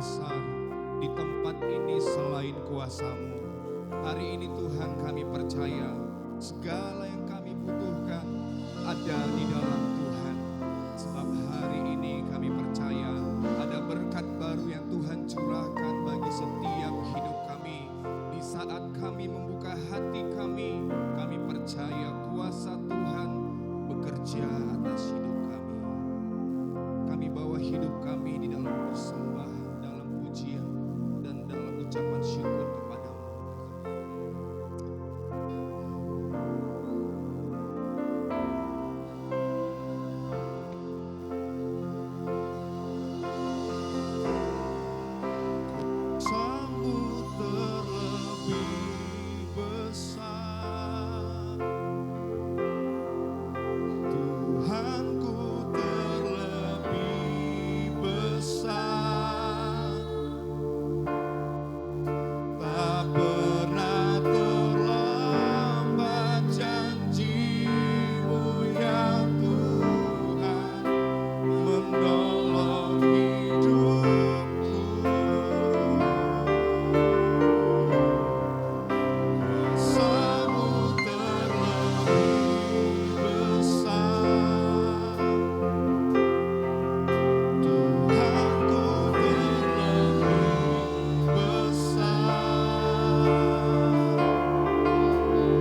besar di tempat ini selain kuasa-Mu. Hari ini Tuhan kami percaya segala yang kami butuhkan ada di dalam Tuhan. Sebab hari ini kami percaya ada berkat baru yang Tuhan curahkan bagi setiap hidup kami. Di saat kami membuka hati kami percaya kuasa Tuhan bekerja atas hidup kami. Kami bawa hidup kami di dalam bersembah, dalam pujian, dan dalam ucapan syukur kepada-Mu. Sambut terlebih besar, Tuhanku terlebih besar, tak pernah terlambat janji-Mu ya Tuhan, menolong hidupku. Kuasa-Mu terlebih besar, Tuhanku terlebih besar,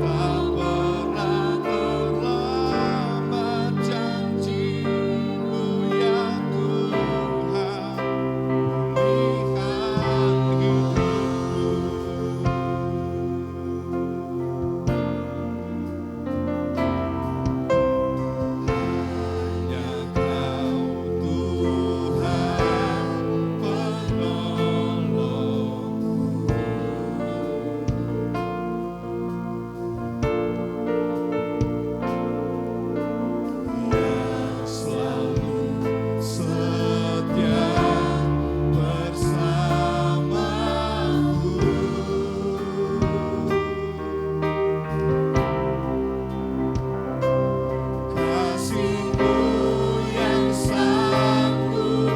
tak pernah terlambat janji-Mu ya Tuhan, lihat hidupku. Hanya Kau Tuhan penolongku, yang selalu setia bersamaku. Kasih-Mu yang sanggup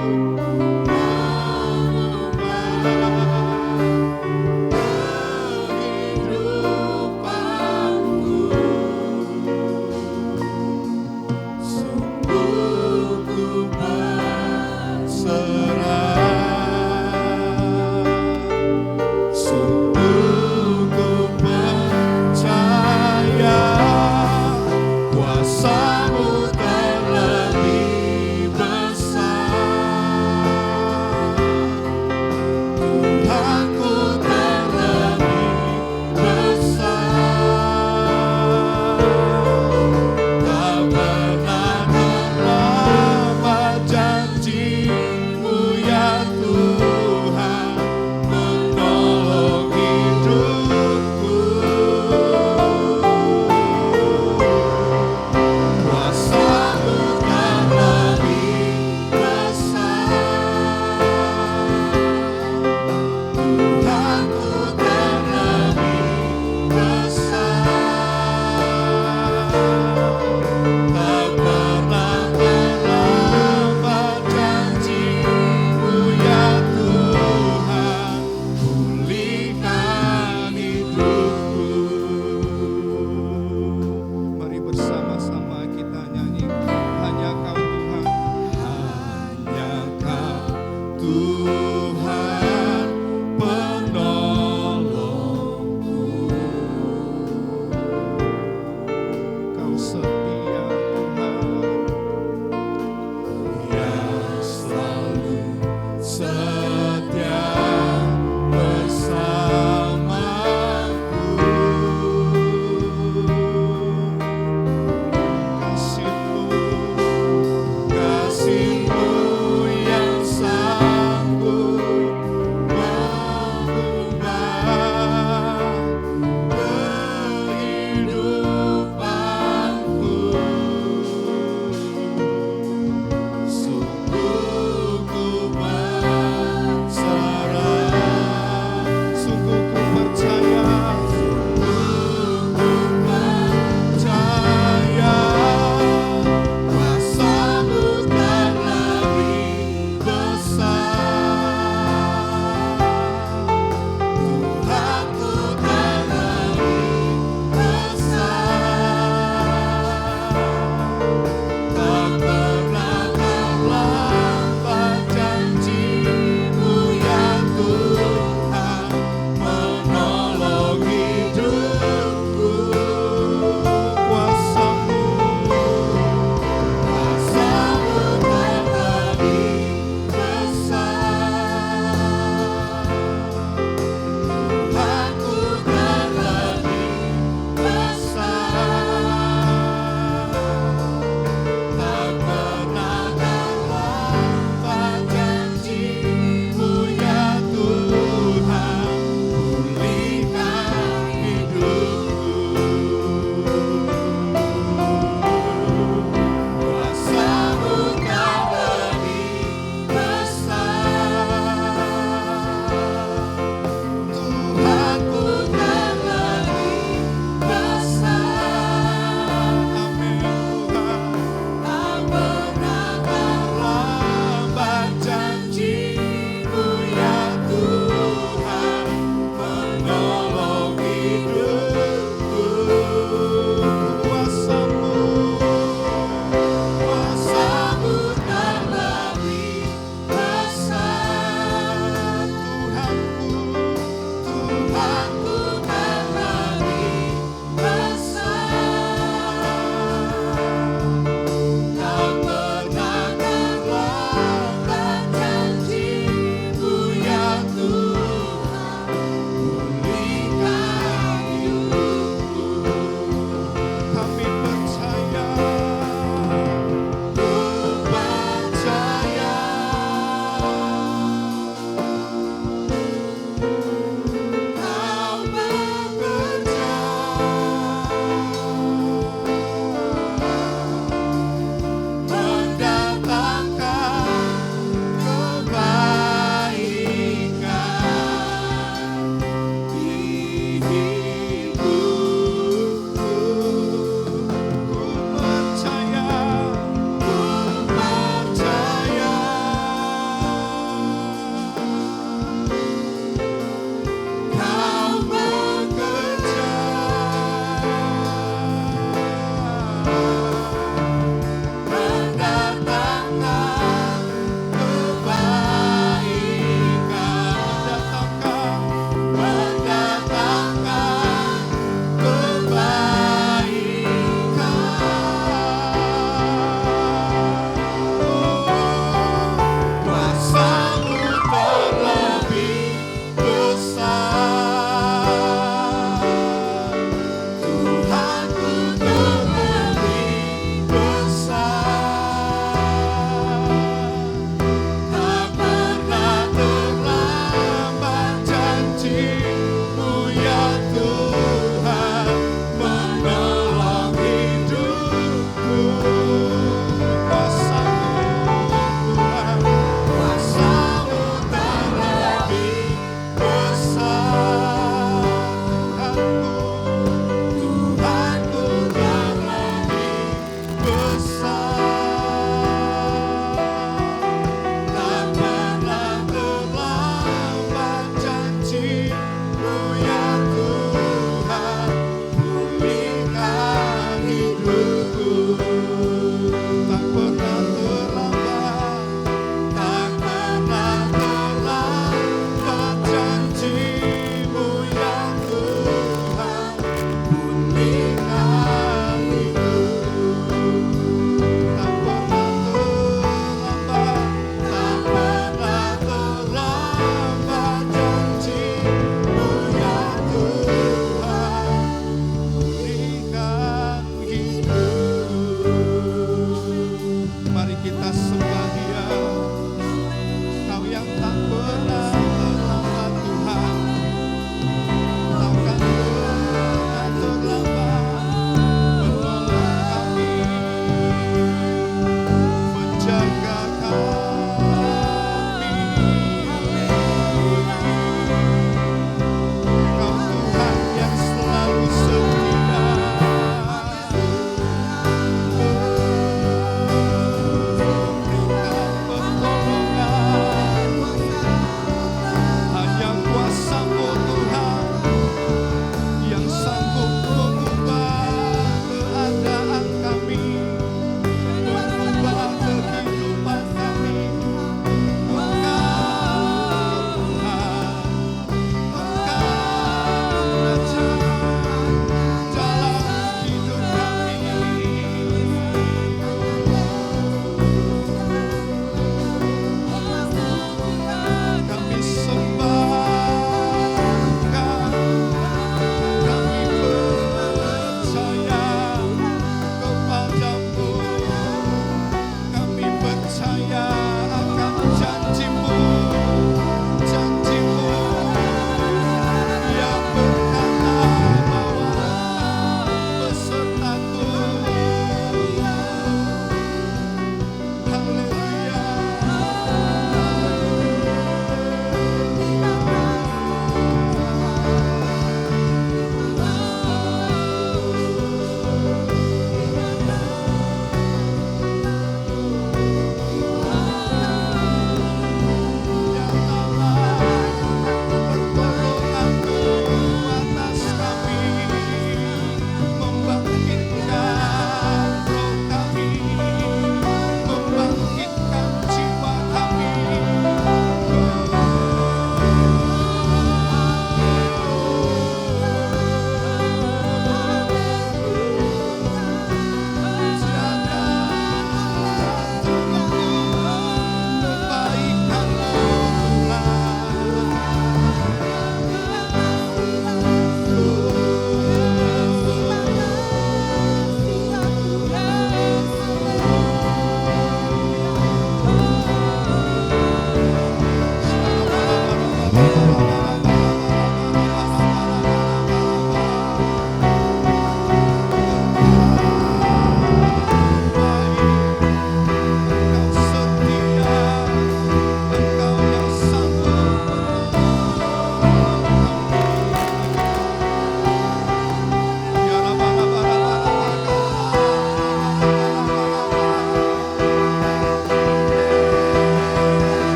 mengubah kehidupanku. Sungguh ku berserah, sungguh ku percaya kuasa-Mu terlebih besar, Tuhanku terlebih besar, tak pernah terlambat janji-Mu ya Tuhan, menolong hidupku. Kuasa-Mu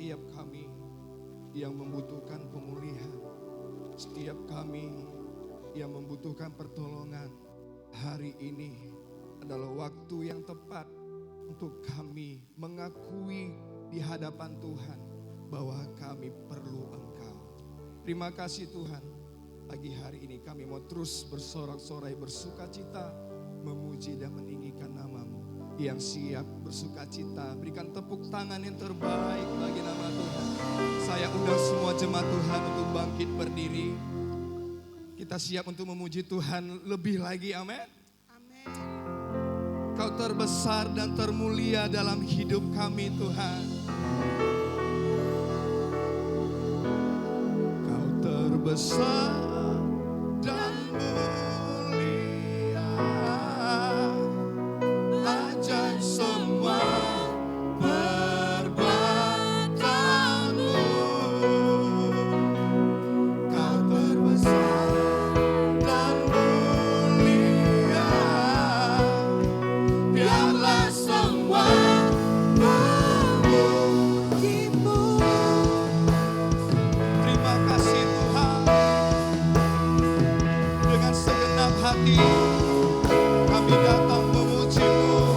setiap kami yang membutuhkan pemulihan, setiap kami yang membutuhkan pertolongan. Hari ini adalah waktu yang tepat untuk kami mengakui di hadapan Tuhan bahwa kami perlu Engkau. Terima kasih Tuhan, pagi hari ini kami mau terus bersorak-sorai bersukacita, memuji dan meninggikan nama-Mu. Yang siap bersukacita, berikan tepuk tangan yang terbaik bagi nama Tuhan. Saya undang semua jemaat Tuhan untuk bangkit berdiri. Kita siap untuk memuji Tuhan lebih lagi, amin. Amin. Kau terbesar dan termulia dalam hidup kami Tuhan. Kau terbesar dan mulia, ajaib semua perbuatanmu. Kau terbesar dan mulia, biarlah semua memuji-Mu. Terima kasih Tuhan, dengan segenap hati kami datang memuji-Mu.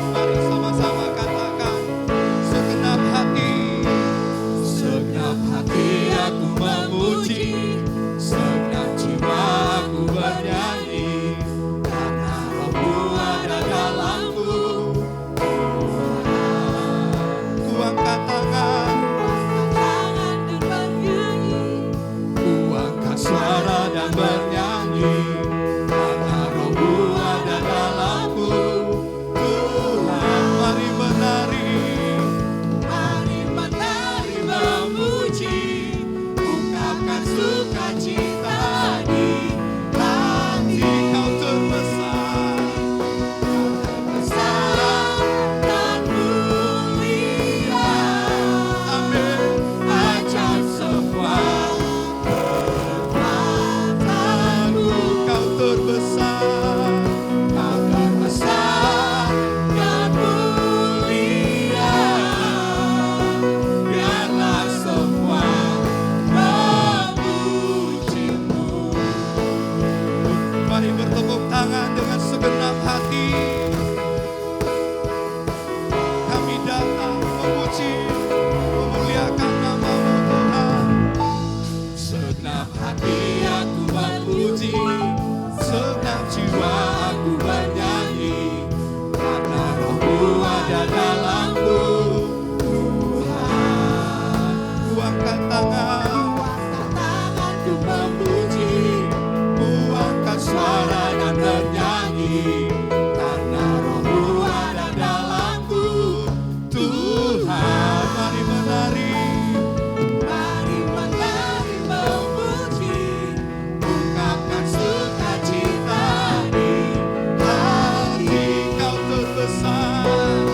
Mari sama-sama katakan, segenap hati aku memuji, segenap jiwa aku bernyanyi, karena Roh-Mu ada dalamku. Ku angkat tangan dan bernyanyi, ku angkat suara dan bernyanyi, karena Roh-Mu ada dalamku. Tuhan, mari menari memuji, ungkapkan sukacita di hati. Kau terbesar dan mulia, amin. Ajaib semua perbuatanmu. Kau terbesar dan mulia, biarlah semua memuji-Mu. Mari bertepuk tangan dengan segenap hati. Kami datang memuji, memuliakan nama-Mu Tuhan. Segenap hati aku memuji, segenap jiwa aku bernyanyi, karena Roh-Mu ada dalamku. Tuhan, ku angkat tangan untuk memuji, ku angkat suara dan bernyanyi, karena Roh-Mu ada dalamku. Tuhan, mari menari memuji, ungkapkan sukacita di hati. Kau terbesar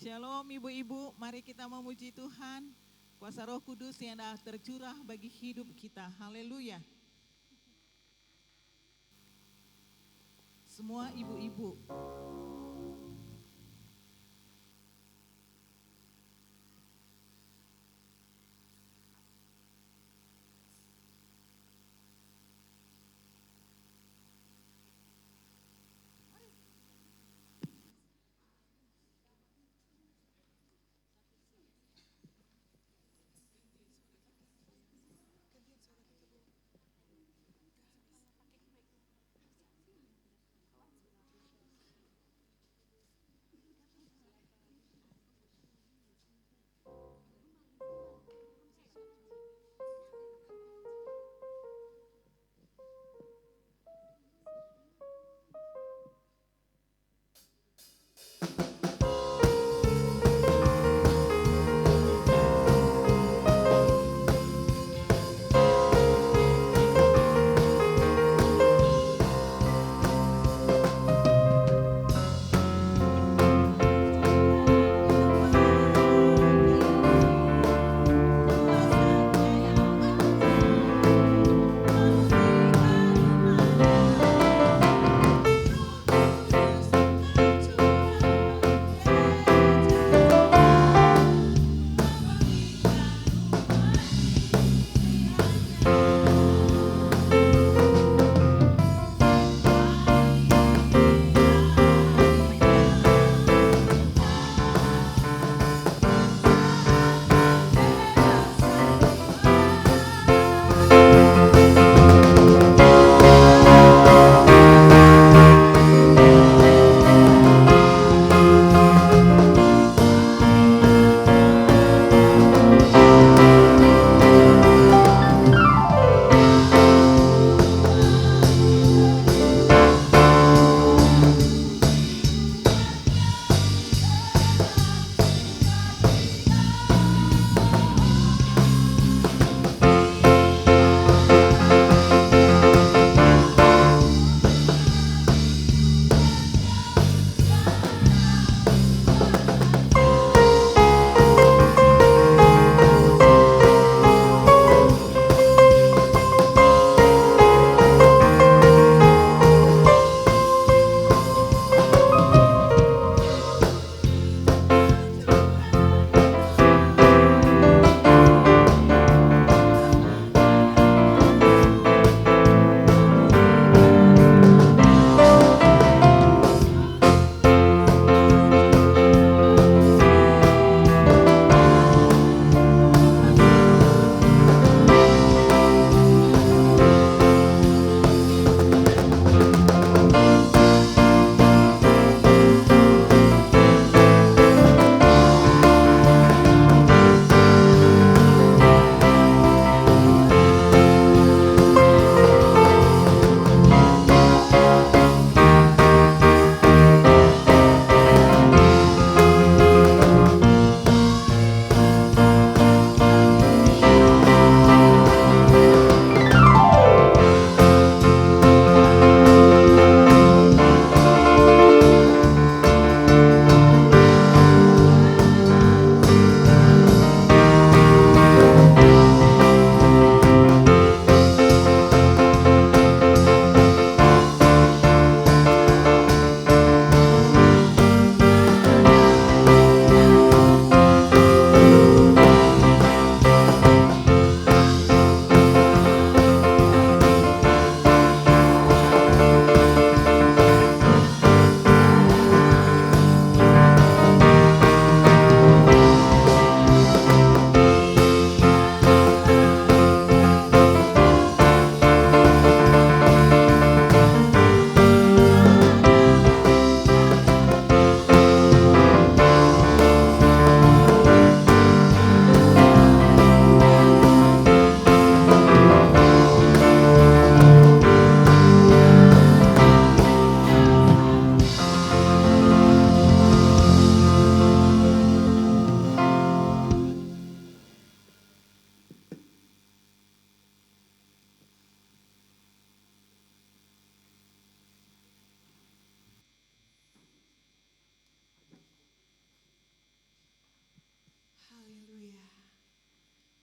Shalom ibu-ibu, mari kita memuji Tuhan. Kuasa Roh Kudus yang dah tercurah bagi hidup kita. Haleluya. Semua ibu-ibu,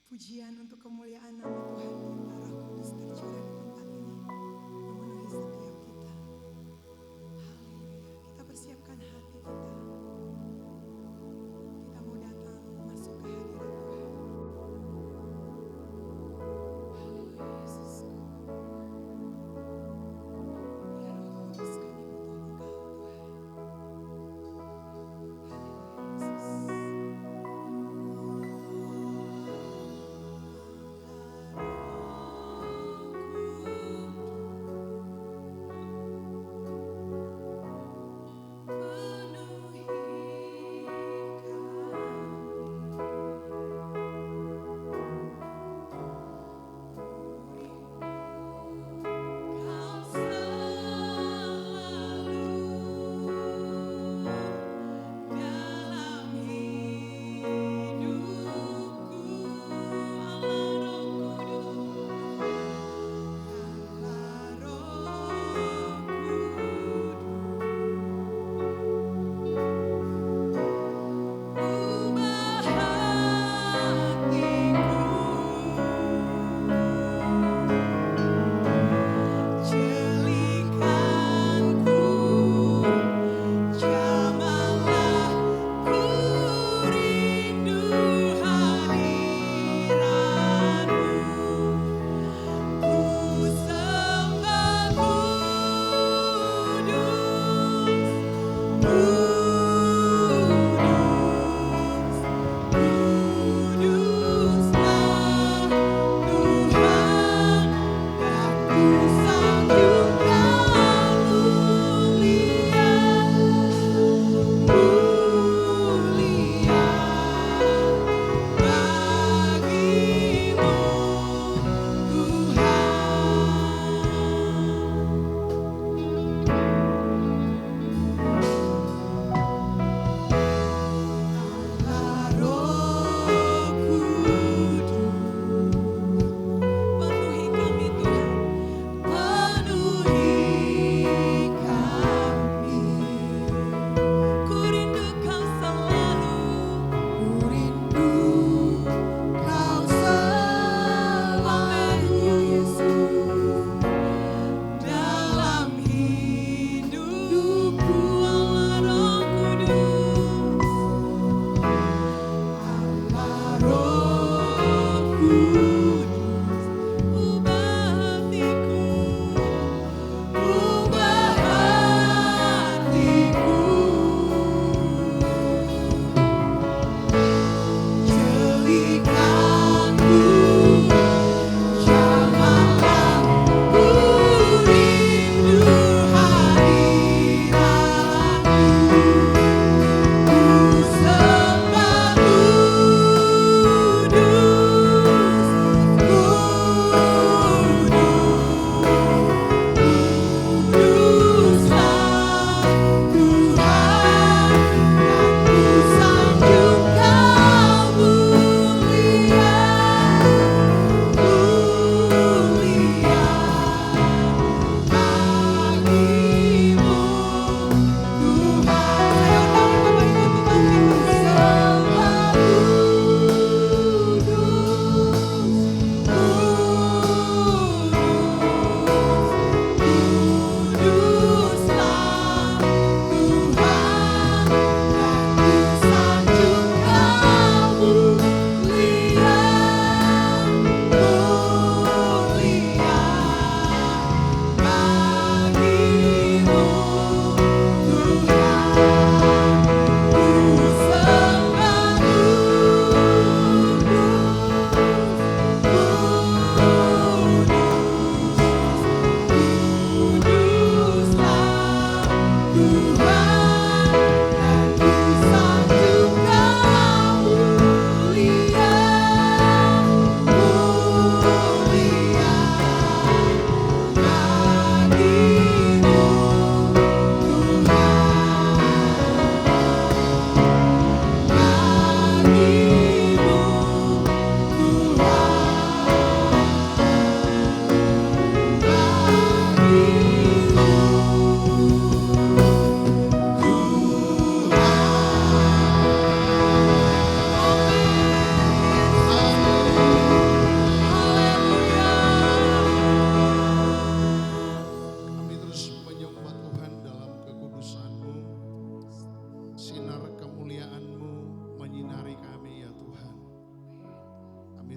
Pujian untuk kemuliaan nama Tuhan kita, Roh Kudus tercurah di tempat ini, memenuhi setiap kita. Haleluya. Kita persiapkan hati kita. Kita mau datang masuk ke hadirat Tuhan. Haleluya Yesus. Ya Roh Kudus, kami butuh Engkau Tuhan. Haleluya Yesus. Rohku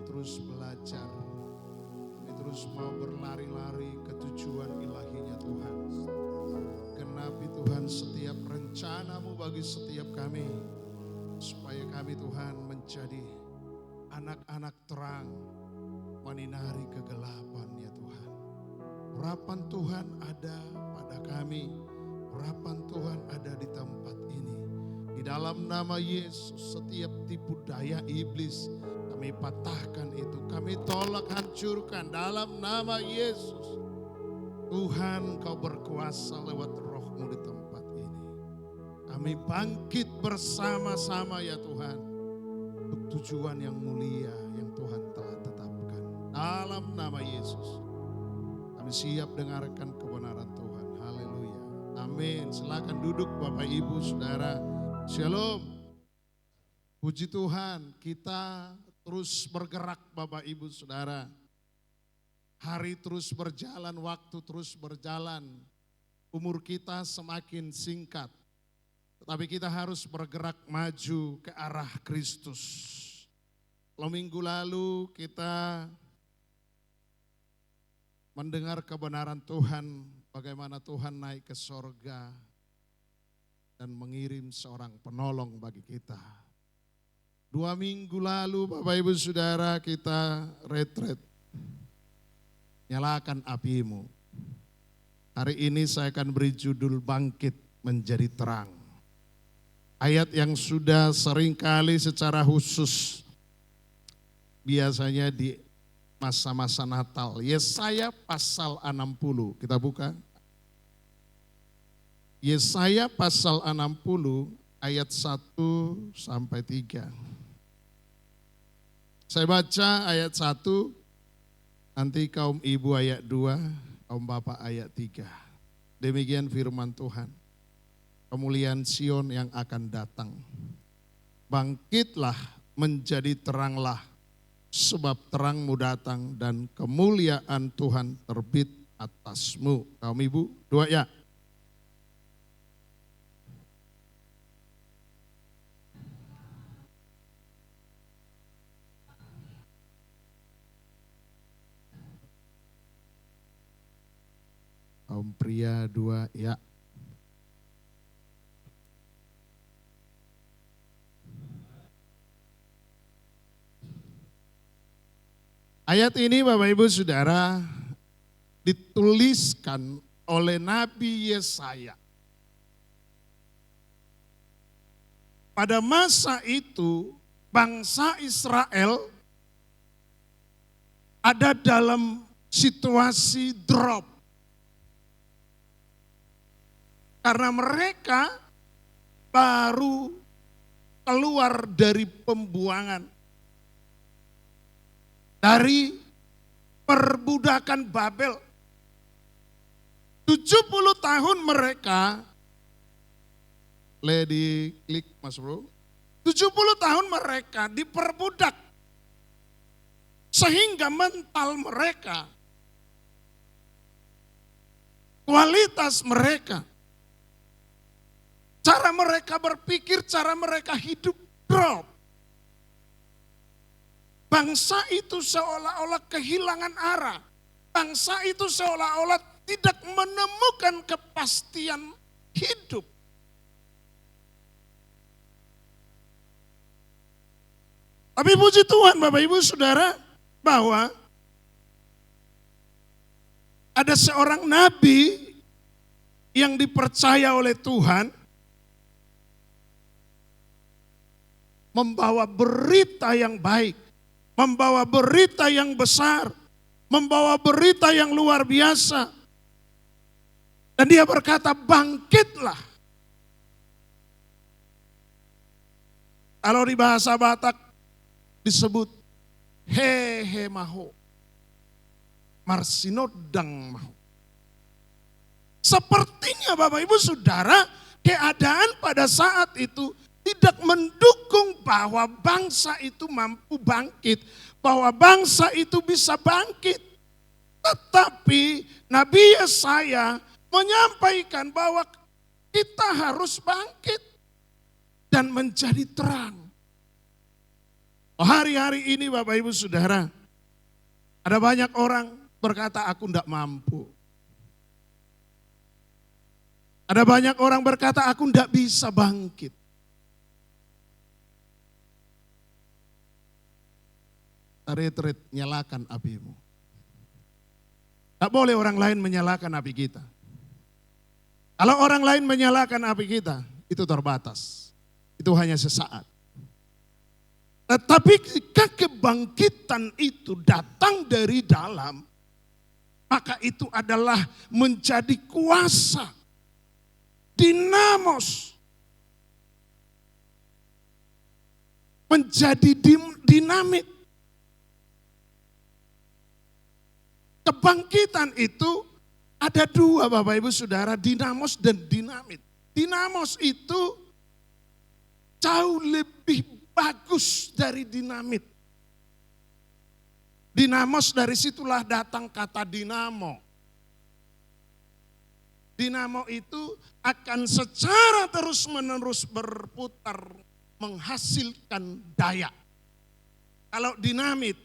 terus belajar. Kami terus mau berlari-lari ke tujuan ilahinya Tuhan. Genapi Tuhan setiap rencana-Mu bagi setiap kami. Supaya kami Tuhan menjadi anak-anak terang, menyinari kegelapan ya Tuhan. Urapan Tuhan ada pada kami. Urapan Tuhan ada di tempat ini. Di dalam nama Yesus, setiap tipu daya iblis kami patahkan itu. Kami tolak, hancurkan dalam nama Yesus. Tuhan, Kau berkuasa lewat Roh-Mu di tempat ini. Kami bangkit bersama-sama ya Tuhan. Untuk tujuan yang mulia yang Tuhan telah tetapkan. Dalam nama Yesus. Kami siap dengarkan kebenaran Tuhan. Haleluya. Amin. Silakan duduk Bapak Ibu Saudara. Shalom. Puji Tuhan, kita terus bergerak Bapak Ibu Saudara. Hari terus berjalan, waktu terus berjalan. Umur kita semakin singkat. Tetapi kita harus bergerak maju ke arah Kristus. Kalau minggu lalu kita mendengar kebenaran Tuhan, bagaimana Tuhan naik ke sorga dan mengirim seorang penolong bagi kita. 2 minggu lalu Bapak Ibu Saudara kita retret. Nyalakan apimu. Hari ini saya akan beri judul bangkit menjadi terang. Ayat yang sudah seringkali secara khusus biasanya di masa-masa Natal. Yesaya pasal 60, kita buka. Yesaya pasal 60 ayat 1 sampai 3. Saya baca ayat 1, nanti kaum ibu ayat 2, kaum bapak ayat 3. Demikian firman Tuhan. Kemuliaan Sion yang akan datang. Bangkitlah menjadi teranglah, sebab terangmu datang dan kemuliaan Tuhan terbit atasmu. Kaum ibu, 2 ya. Kaum pria 2 ya. Ayat ini Bapak Ibu Saudara dituliskan oleh Nabi Yesaya. Pada masa itu bangsa Israel ada dalam situasi drop. Karena mereka baru keluar dari pembuangan. Dari perbudakan Babel. 70 tahun mereka, di klik Mas Bro. 70 tahun mereka diperbudak. Sehingga mental mereka, kualitas mereka, cara mereka berpikir, cara mereka hidup drop. Bangsa itu seolah-olah kehilangan arah. Bangsa itu seolah-olah tidak menemukan kepastian hidup. Tapi puji Tuhan Bapak Ibu Saudara bahwa ada seorang nabi yang dipercaya oleh Tuhan membawa berita yang baik, membawa berita yang besar, membawa berita yang luar biasa. Dan dia berkata, bangkitlah. Kalau di bahasa Batak disebut hehe maho, marsinodang maho. Sepertinya Bapak Ibu Saudara, keadaan pada saat itu tidak mendukung bahwa bangsa itu mampu bangkit, bahwa bangsa itu bisa bangkit. Tetapi Nabi Yesaya menyampaikan bahwa kita harus bangkit dan menjadi terang. Hari-hari ini Bapak Ibu Saudara, ada banyak orang berkata aku tidak mampu. Ada banyak orang berkata aku tidak bisa bangkit. Ret-ret, nyalakan apimu. Tak boleh orang lain menyalakan api kita. Kalau orang lain menyalakan api kita, itu terbatas. Itu hanya sesaat. Tetapi jika kebangkitan itu datang dari dalam, maka itu adalah menjadi kuasa, dinamos, menjadi dinamit. Kebangkitan itu ada dua Bapak Ibu Saudara, dinamos dan dinamit. Dinamos itu jauh lebih bagus dari dinamit. Dinamos dari situlah datang kata dinamo. Dinamo itu akan secara terus-menerus berputar menghasilkan daya. Kalau dinamit,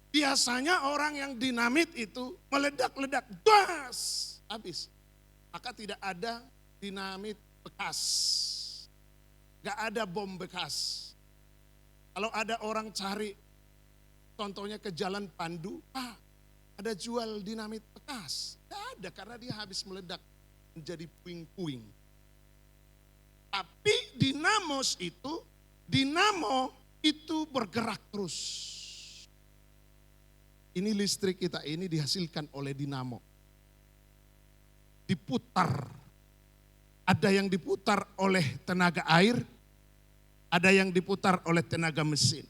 biasanya orang yang dinamit itu meledak-ledak, das, habis. Maka tidak ada dinamit bekas. Gak ada bom bekas. Kalau ada orang cari, contohnya ke Jalan Pandu, ada jual dinamit bekas. Gak ada karena dia habis meledak menjadi puing-puing. Tapi dinamo itu bergerak terus. Ini listrik kita ini dihasilkan oleh dinamo. Diputar. Ada yang diputar oleh tenaga air, ada yang diputar oleh tenaga mesin.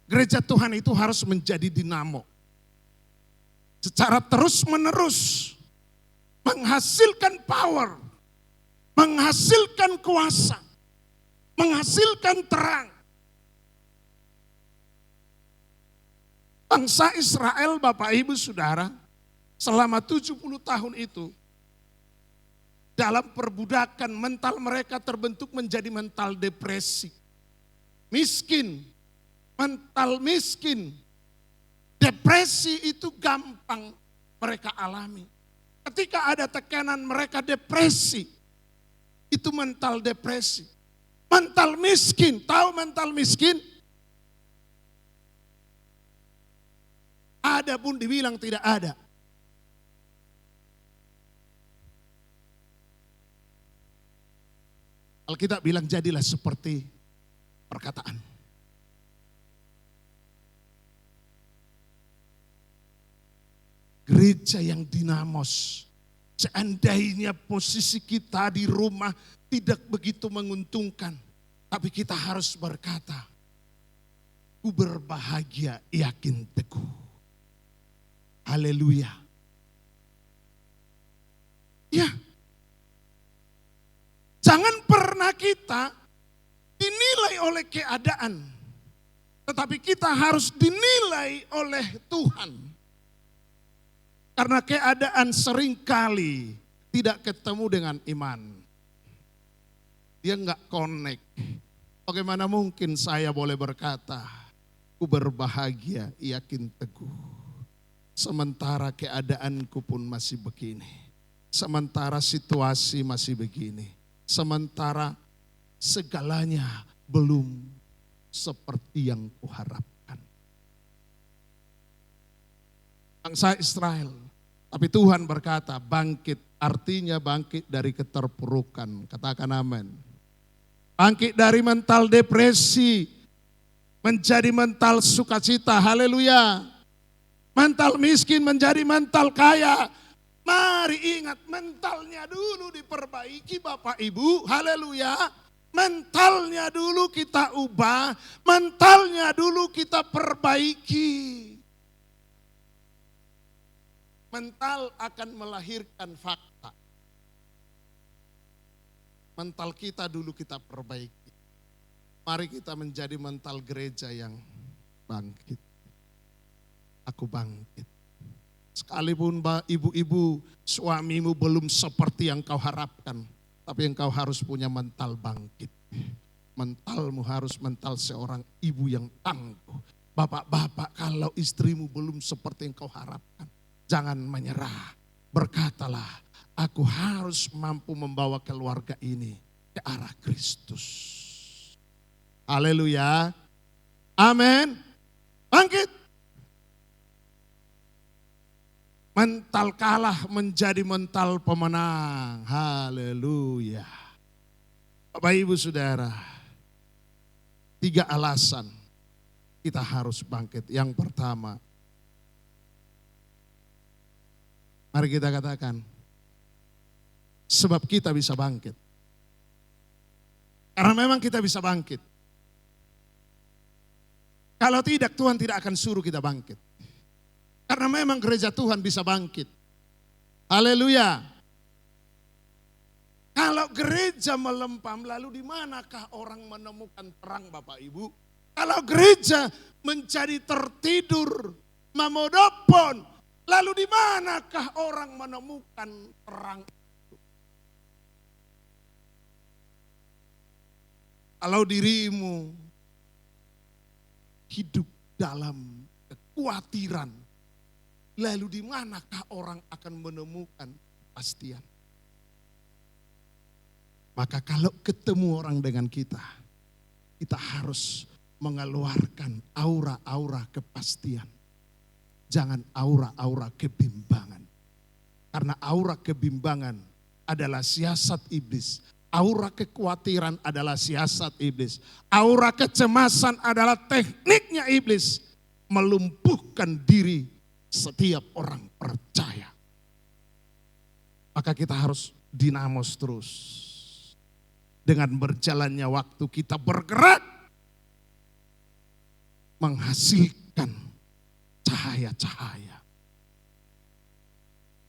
Gereja Tuhan itu harus menjadi dinamo. Secara terus-menerus menghasilkan power, menghasilkan kuasa, menghasilkan terang. Bangsa Israel, Bapak Ibu Saudara, selama 70 tahun itu, dalam perbudakan mental mereka terbentuk menjadi mental depresi. Miskin, mental miskin. Depresi itu gampang mereka alami. Ketika ada tekanan mereka depresi, itu mental depresi. Mental miskin, tahu mental miskin? Ada pun dibilang tidak ada. Alkitab bilang jadilah seperti perkataan. Gereja yang dinamos. Seandainya posisi kita di rumah tidak begitu menguntungkan. Tapi kita harus berkata, ku berbahagia yakin teguh. Haleluya. Ya. Jangan pernah kita dinilai oleh keadaan. Tetapi kita harus dinilai oleh Tuhan. Karena keadaan seringkali tidak ketemu dengan iman. Dia enggak connect. Bagaimana mungkin saya boleh berkata, ku berbahagia yakin teguh. Sementara keadaanku pun masih begini. Sementara situasi masih begini. Sementara segalanya belum seperti yang kuharapkan. Bangsa Israel, tapi Tuhan berkata bangkit, artinya bangkit dari keterpurukan. Katakan amin. Bangkit dari mental depresi, menjadi mental sukacita, haleluya. Mental miskin menjadi mental kaya. Mari ingat mentalnya dulu diperbaiki Bapak Ibu, haleluya. Mentalnya dulu kita ubah, mentalnya dulu kita perbaiki. Mental akan melahirkan fakta. Mental kita dulu kita perbaiki. Mari kita menjadi mental gereja yang bangkit. Aku bangkit. Sekalipun ibu-ibu suamimu belum seperti yang kau harapkan. Tapi engkau harus punya mental bangkit. mentalmu harus mental seorang ibu yang tangguh. Bapak-bapak, kalau istrimu belum seperti yang kau harapkan, jangan menyerah. Berkatalah, aku harus mampu membawa keluarga ini ke arah Kristus. Haleluya. Amin. Bangkit. Mental kalah menjadi mental pemenang. Haleluya. Bapak Ibu Saudara, 3 alasan kita harus bangkit. Yang pertama, mari kita katakan, sebab kita bisa bangkit. Karena memang kita bisa bangkit. Kalau tidak, Tuhan tidak akan suruh kita bangkit. Karena memang gereja Tuhan bisa bangkit. Haleluya. Kalau gereja melempam, lalu di manakah orang menemukan terang, Bapak Ibu? Kalau gereja menjadi tertidur, memodopon, lalu di manakah orang menemukan terang? Kalau dirimu hidup dalam kekhawatiran, lalu di manakah orang akan menemukan kepastian? Maka kalau ketemu orang dengan kita harus mengeluarkan aura-aura kepastian. Jangan aura-aura kebimbangan. Karena aura kebimbangan adalah siasat iblis. Aura kekhawatiran adalah siasat iblis. Aura kecemasan adalah tekniknya iblis. Melumpuhkan diri setiap orang percaya. Maka kita harus dinamos terus. Dengan berjalannya waktu kita bergerak. Menghasilkan cahaya-cahaya.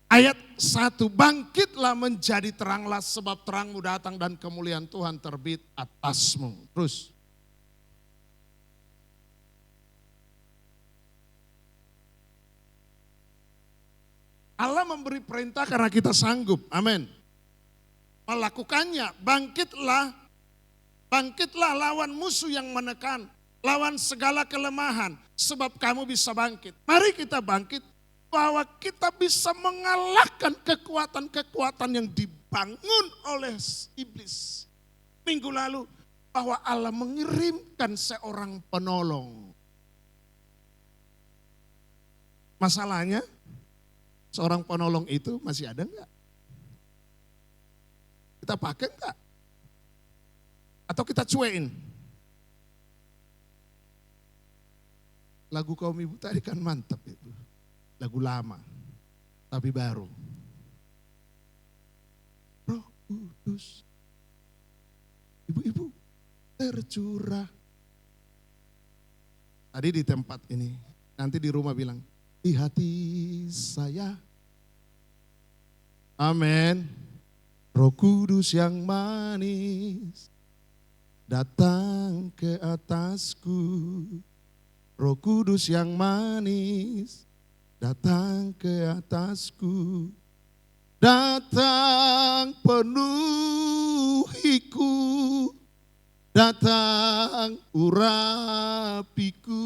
Ayat 1, bangkitlah menjadi teranglah sebab terangmu datang dan kemuliaan Tuhan terbit atasmu. Terus. Allah memberi perintah karena kita sanggup. Amin. Melakukannya, bangkitlah lawan musuh yang menekan, lawan segala kelemahan, sebab kamu bisa bangkit. Mari kita bangkit, bahwa kita bisa mengalahkan kekuatan-kekuatan yang dibangun oleh iblis. Minggu lalu, bahwa Allah mengirimkan seorang penolong. Masalahnya, seorang penolong itu masih ada enggak? Kita pakai enggak? Atau kita cuekin? Lagu kaum ibu tadi kan mantap itu. Lagu lama, tapi baru. Roh Kudus, ibu-ibu tercurah. Tadi di tempat ini, nanti di rumah bilang, di hati saya. Amin. Roh Kudus yang manis datang ke atasku. Roh Kudus yang manis datang ke atasku. Datang penuhiku, datang urapiku,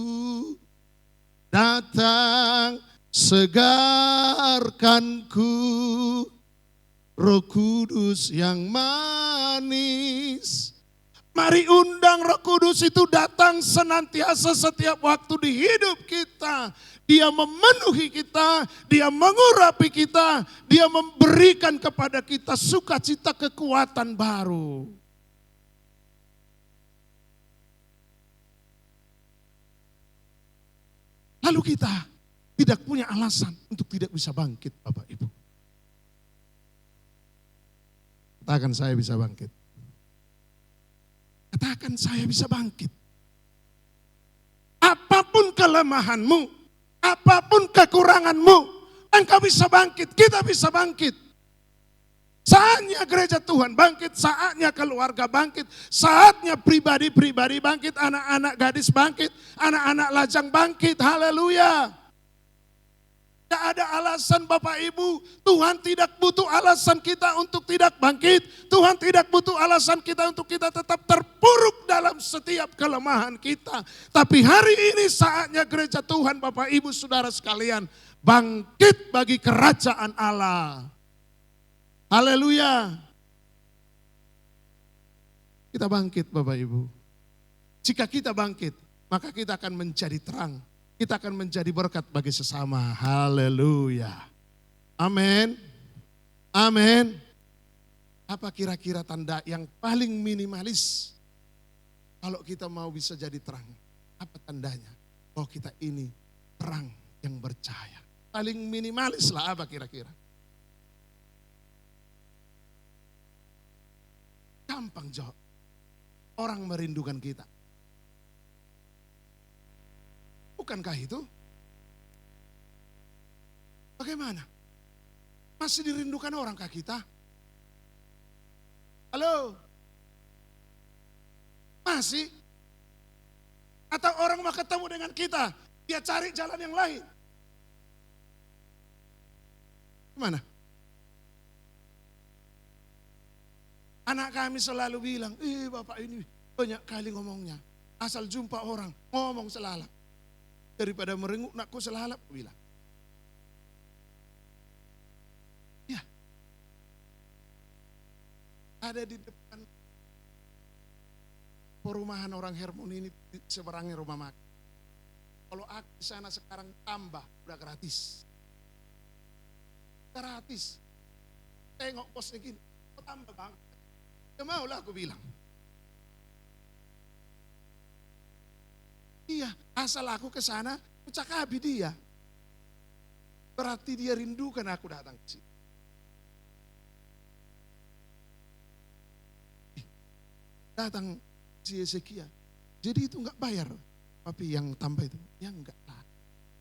datang segarkanku. Roh Kudus yang manis. Mari undang Roh Kudus itu datang senantiasa setiap waktu di hidup kita. Dia memenuhi kita, dia mengurapi kita, dia memberikan kepada kita sukacita kekuatan baru. Lalu kita tidak punya alasan untuk tidak bisa bangkit, Bapak Ibu. Katakan saya bisa bangkit. Katakan saya bisa bangkit. Apapun kelemahanmu, apapun kekuranganmu, engkau bisa bangkit, kita bisa bangkit. Saatnya gereja Tuhan bangkit, saatnya keluarga bangkit, saatnya pribadi-pribadi bangkit, anak-anak gadis bangkit, anak-anak lajang bangkit, haleluya. Tidak ada alasan Bapak Ibu. Tuhan tidak butuh alasan kita untuk tidak bangkit. Tuhan tidak butuh alasan kita untuk kita tetap terpuruk dalam setiap kelemahan kita. Tapi hari ini saatnya gereja Tuhan Bapak Ibu Saudara sekalian bangkit bagi kerajaan Allah. Haleluya. Kita bangkit Bapak Ibu. Jika kita bangkit, maka kita akan menjadi terang. Kita akan menjadi berkat bagi sesama. Haleluya. Amin. Amin. Apa kira-kira tanda yang paling minimalis kalau kita mau bisa jadi terang? Apa tandanya? Oh kita ini terang yang bercahaya. Paling minimalis lah apa kira-kira? Gampang jawab. Orang merindukan kita. Bukankah itu? Bagaimana? Masih dirindukan orangkah kita? Halo? Masih? Atau orang mau ketemu dengan kita, dia cari jalan yang lain? Gimana? Anak kami selalu bilang, bapak ini banyak kali ngomongnya. Asal jumpa orang, ngomong selalap. Daripada merenguk nakku selalap, bilang. Ya. Ada di depan perumahan orang Hermon ini, di seberangnya rumah makan. Kalau aku di sana sekarang tambah, udah gratis. Gratis. Tengok posnya gini, tambah banget. Ya maulah aku bilang. Iya, asal aku ke sana, aku cakabi dia. Berarti dia rindukan aku datang ke sini. Datang si Hezekia. Jadi itu enggak bayar. Tapi yang tambah itu, ya enggak lah.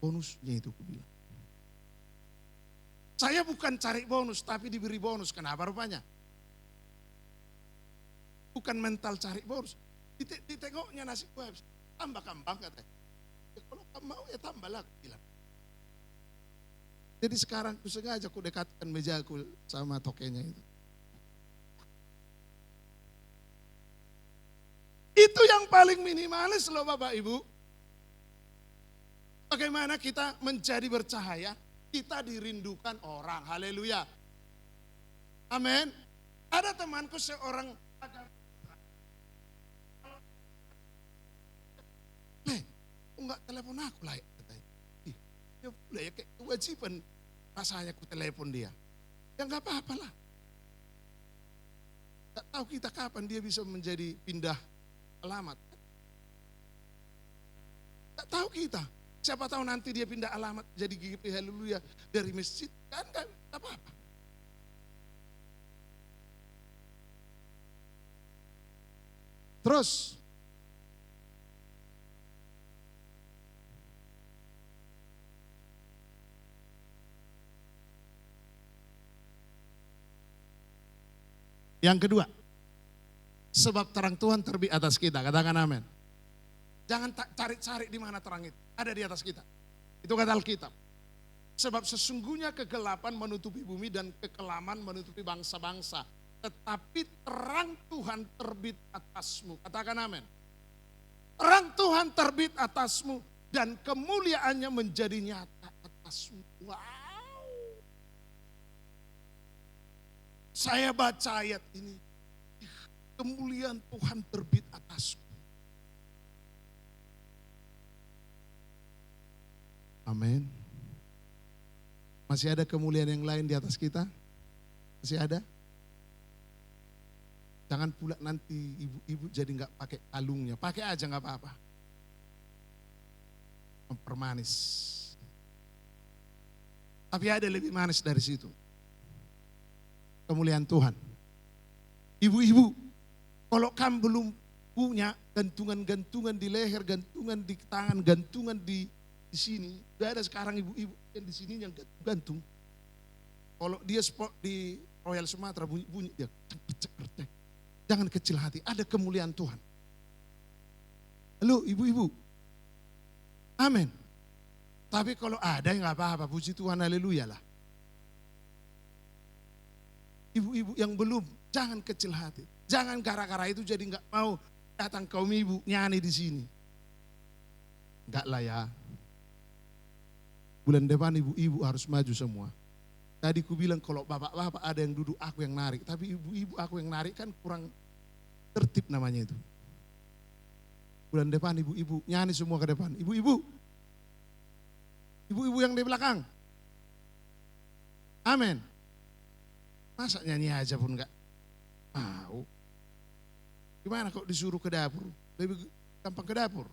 Bonusnya itu aku bilang. Saya bukan cari bonus, tapi diberi bonus. Kenapa rupanya? Bukan mental cari bonus. Ditengoknya nasi kuah. Tambah kambang katanya. Ya, kalau kamu mau ya tambahlah aku bilang. Jadi sekarang aku sengaja aku dekatkan meja aku sama tokenya itu. Itu yang paling minimalis loh Bapak Ibu. Bagaimana kita menjadi bercahaya, kita dirindukan orang. Haleluya. Amin. Ada temanku seorang enggak telepon aku lah katanya. Ya boleh ya kayak kewajiban rasanya aku telepon dia. Ya enggak apa-apa lah. Enggak tahu kita kapan dia bisa menjadi pindah alamat. Enggak tahu kita. Siapa tahu nanti dia pindah alamat jadi GGP Haleluya dari masjid. Kan enggak apa-apa. Terus yang kedua, sebab terang Tuhan terbit atas kita. Katakan amin. Jangan cari-cari di mana terang itu. Ada di atas kita. Itu kata Alkitab. Sebab sesungguhnya kegelapan menutupi bumi dan kekelaman menutupi bangsa-bangsa. Tetapi terang Tuhan terbit atasmu. Katakan amin. Terang Tuhan terbit atasmu dan kemuliaannya menjadi nyata atasmu. Wow. Saya baca ayat ini, kemuliaan Tuhan terbit atasku. Amin. Masih ada kemuliaan yang lain di atas kita? Masih ada? Jangan pula nanti ibu-ibu jadi nggak pakai kalungnya, pakai aja nggak apa-apa. Mempermanis. Tapi ada lebih manis dari situ. Kemuliaan Tuhan. Ibu-ibu, kalau kamu belum punya gantungan-gantungan di leher, gantungan di tangan, gantungan di sini, udah ada sekarang ibu-ibu yang di sini yang gantung. Kalau dia spot di Royal Sumatera bunyi dia. Jangan kecil hati, ada kemuliaan Tuhan. Halo ibu-ibu. Amin. Tapi kalau ada yang nggak apa-apa, puji Tuhan, haleluya lah. Ibu-ibu yang belum, jangan kecil hati. Jangan gara-gara itu jadi nggak mau datang kaum ibu nyanyi di sini. Enggak lah ya. Bulan depan ibu-ibu harus maju semua. Tadi ku bilang kalau bapak-bapak ada yang duduk aku yang narik. Tapi ibu-ibu aku yang narik kan kurang tertib namanya itu. Bulan depan ibu-ibu nyanyi semua ke depan. Ibu-ibu. Ibu-ibu yang di belakang. Amin. Masa nyanyi aja pun enggak mau. Gimana kok disuruh ke dapur? Lebih gampang ke dapur.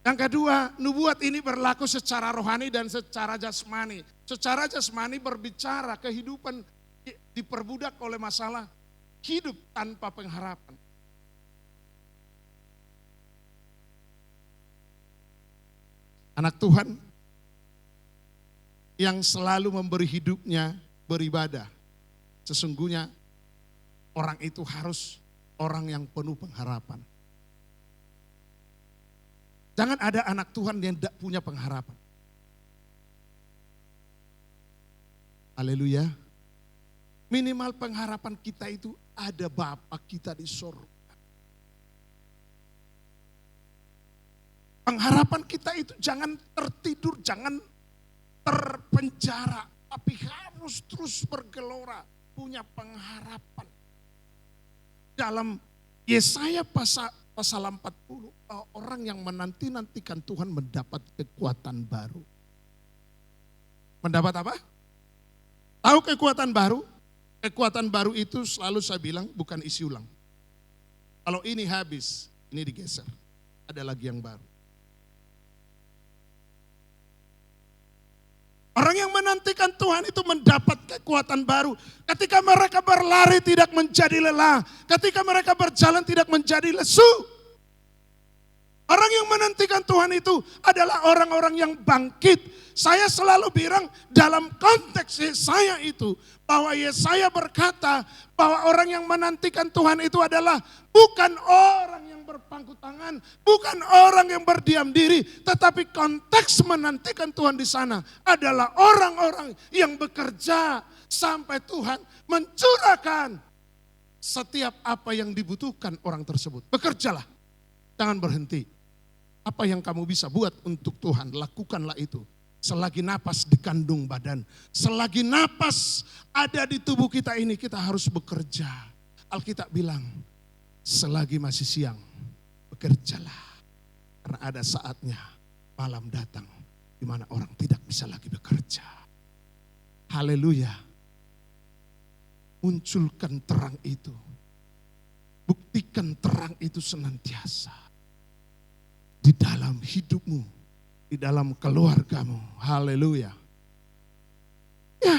Yang kedua, nubuat ini berlaku secara rohani dan secara jasmani. Secara jasmani berbicara kehidupan diperbudak oleh masalah hidup tanpa pengharapan. Anak Tuhan yang selalu memberi hidupnya beribadah. Sesungguhnya orang itu harus orang yang penuh pengharapan. Jangan ada anak Tuhan yang tidak punya pengharapan. Haleluya. Minimal pengharapan kita itu ada Bapa kita di surga. Pengharapan kita itu jangan tertidur, jangan terpenjara. Tapi harus terus bergelora, punya pengharapan. Dalam Yesaya pasal 40, orang yang menanti-nantikan Tuhan mendapat kekuatan baru. Mendapat apa? Tahu kekuatan baru? Kekuatan baru itu selalu saya bilang bukan isi ulang. Kalau ini habis, ini digeser. Ada lagi yang baru. Orang yang menantikan Tuhan itu mendapat kekuatan baru. Ketika mereka berlari tidak menjadi lelah. Ketika mereka berjalan tidak menjadi lesu. Orang yang menantikan Tuhan itu adalah orang-orang yang bangkit. Saya selalu bilang dalam konteks Yesaya itu. Bahwa Yesaya berkata bahwa orang yang menantikan Tuhan itu adalah bukan orang yang berpangku tangan. Bukan orang yang berdiam diri. Tetapi konteks menantikan Tuhan di sana adalah orang-orang yang bekerja sampai Tuhan mencurahkan setiap apa yang dibutuhkan orang tersebut. Bekerjalah, jangan berhenti. Apa yang kamu bisa buat untuk Tuhan, lakukanlah itu. Selagi napas di kandung badan, selagi napas ada di tubuh kita ini, kita harus bekerja. Alkitab bilang, selagi masih siang, bekerjalah. Karena ada saatnya malam datang, di mana orang tidak bisa lagi bekerja. Haleluya. Munculkan terang itu. Buktikan terang itu senantiasa. Di dalam hidupmu, di dalam keluargamu. Haleluya. Ya.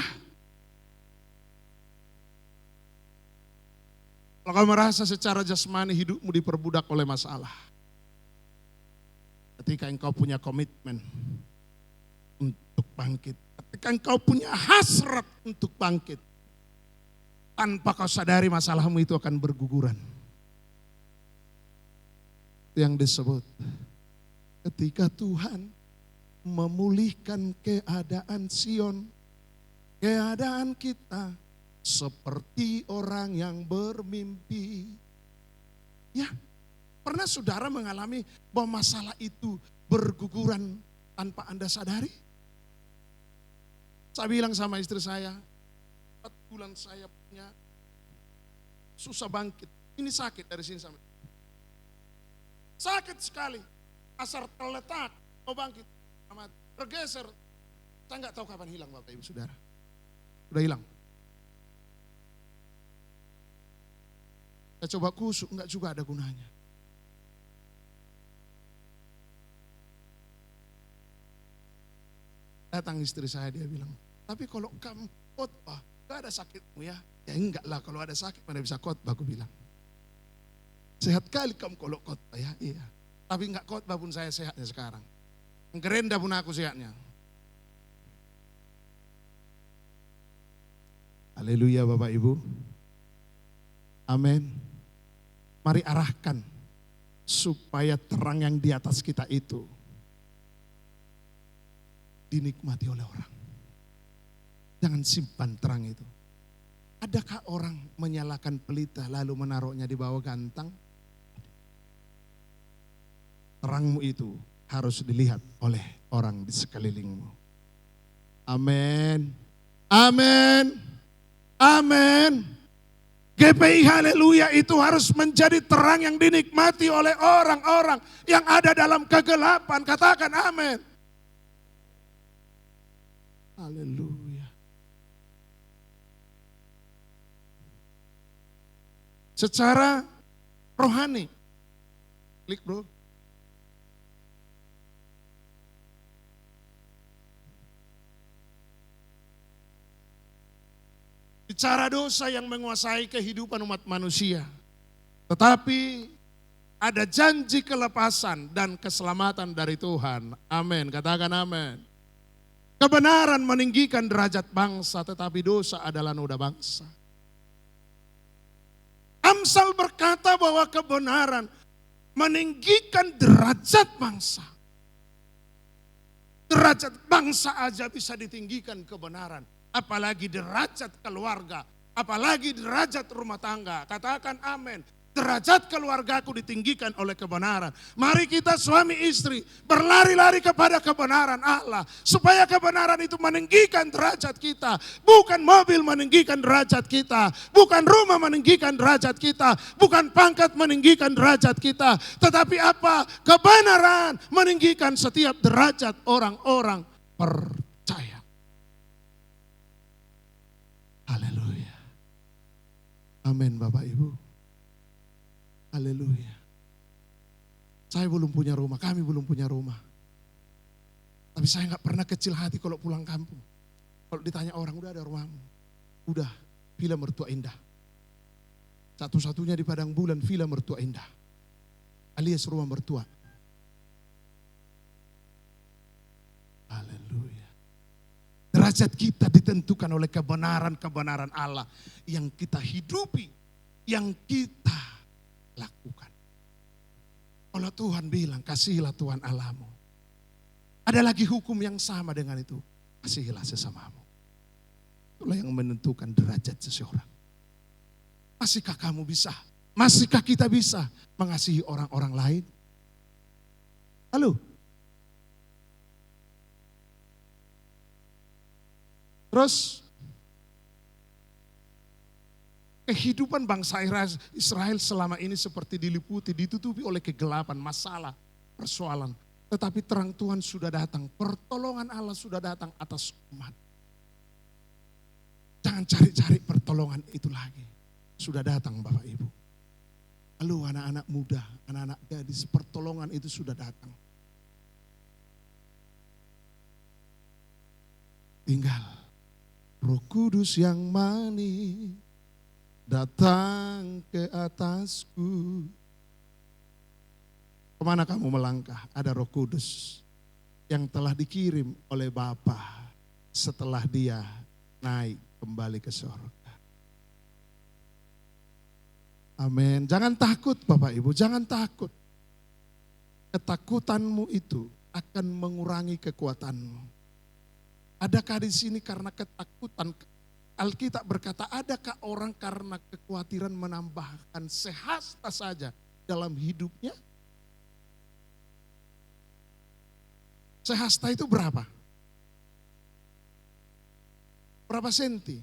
Kalau kamu merasa secara jasmani hidupmu diperbudak oleh masalah. Ketika engkau punya komitmen untuk bangkit. Ketika engkau punya hasrat untuk bangkit. Tanpa kau sadari masalahmu itu akan berguguran. Itu yang disebut. Ketika Tuhan memulihkan keadaan Sion, keadaan kita seperti orang yang bermimpi. Ya, pernah saudara mengalami bahwa masalah itu berguguran tanpa Anda sadari? Saya bilang sama istri saya, 4 bulan saya punya susah bangkit. Ini sakit dari sini sampai. Sakit sekali. Asar terletak, mau bangkit, tergeser. Saya nggak tahu kapan hilang Bapak Ibu Saudara. Udah hilang. Saya coba kusuk, nggak juga ada gunanya. Datang istri saya, dia bilang, tapi kalau kamu khotbah, nggak ada sakitmu ya? Ya enggak lah, kalau ada sakit mana bisa khotbah, aku bilang. Sehat kali kamu kalau khotbah ya, iya. Tapi enggak khotbah pun saya sehatnya sekarang. Gerenda pun aku sehatnya. Haleluya Bapak Ibu. Amin. Mari arahkan supaya terang yang di atas kita itu dinikmati oleh orang. Jangan simpan terang itu. Adakah orang menyalakan pelita lalu menaruhnya di bawah gantang? Terangmu itu harus dilihat oleh orang di sekelilingmu. Amin. Amin. Amin. GPI haleluya itu harus menjadi terang yang dinikmati oleh orang-orang yang ada dalam kegelapan. Katakan amin. Haleluya. Secara rohani. Klik bro. Bicara dosa yang menguasai kehidupan umat manusia. Tetapi ada janji kelepasan dan keselamatan dari Tuhan. Amin. Katakan amin. Kebenaran meninggikan derajat bangsa, tetapi dosa adalah noda bangsa. Amsal berkata bahwa kebenaran meninggikan derajat bangsa. Derajat bangsa aja bisa ditinggikan kebenaran. Apalagi derajat keluarga, apalagi derajat rumah tangga. Katakan amin. Derajat keluargaku ditinggikan oleh kebenaran. Mari kita suami istri berlari-lari kepada kebenaran Allah. Supaya kebenaran itu meninggikan derajat kita. Bukan mobil meninggikan derajat kita. Bukan rumah meninggikan derajat kita. Bukan pangkat meninggikan derajat kita. Tetapi apa? Kebenaran meninggikan setiap derajat orang-orang percaya. Haleluya. Amin Bapak Ibu. Haleluya. Saya belum punya rumah, kami belum punya rumah. Tapi saya gak pernah kecil hati kalau pulang kampung. Kalau ditanya orang, udah ada rumahmu? Udah, villa mertua indah. Satu-satunya di Padang Bulan, villa mertua indah. Alias rumah mertua. Haleluya. Derajat kita ditentukan oleh kebenaran-kebenaran Allah yang kita hidupi, yang kita lakukan. Kalau Tuhan bilang, kasihilah Tuhan Allahmu. Ada lagi hukum yang sama dengan itu. Kasihilah sesamamu. Itulah yang menentukan derajat seseorang. Masihkah kamu bisa? Masihkah kita bisa mengasihi orang-orang lain? Halo? Terus kehidupan bangsa Israel selama ini seperti diliputi, ditutupi oleh kegelapan, masalah, persoalan. Tetapi terang Tuhan sudah datang, pertolongan Allah sudah datang atas umat. Jangan cari-cari pertolongan itu lagi. Sudah datang Bapak Ibu. Lalu anak-anak muda, anak-anak gadis, pertolongan itu sudah datang. Tinggal Roh Kudus yang manis datang ke atasku. Kemana kamu melangkah? Ada Roh Kudus yang telah dikirim oleh Bapa setelah dia naik kembali ke surga. Amin. Jangan takut Bapak Ibu, jangan takut. Ketakutanmu itu akan mengurangi kekuatanmu. Adakah di sini karena ketakutan? Alkitab berkata, adakah orang karena kekhawatiran menambahkan sehasta saja dalam hidupnya? Sehasta itu berapa? Berapa senti?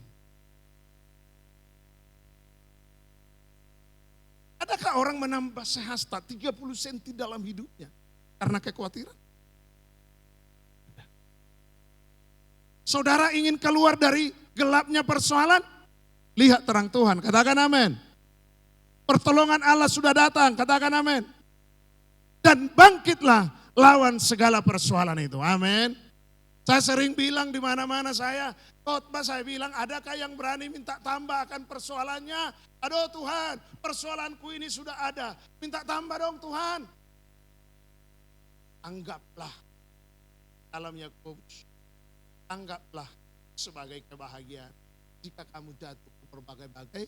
Adakah orang menambah sehasta 30 senti dalam hidupnya karena kekhawatiran? Saudara ingin keluar dari gelapnya persoalan? Lihat terang Tuhan, katakan amin. Pertolongan Allah sudah datang, katakan amin. Dan bangkitlah lawan segala persoalan itu, amin. Saya sering bilang di mana-mana saya khotbah, saya bilang, adakah yang berani minta tambah akan persoalannya? Aduh Tuhan, persoalanku ini sudah ada, minta tambah dong Tuhan. Anggaplah dalam Yakobus, anggaplah sebagai kebahagiaan jika kamu jatuh ke berbagai-bagai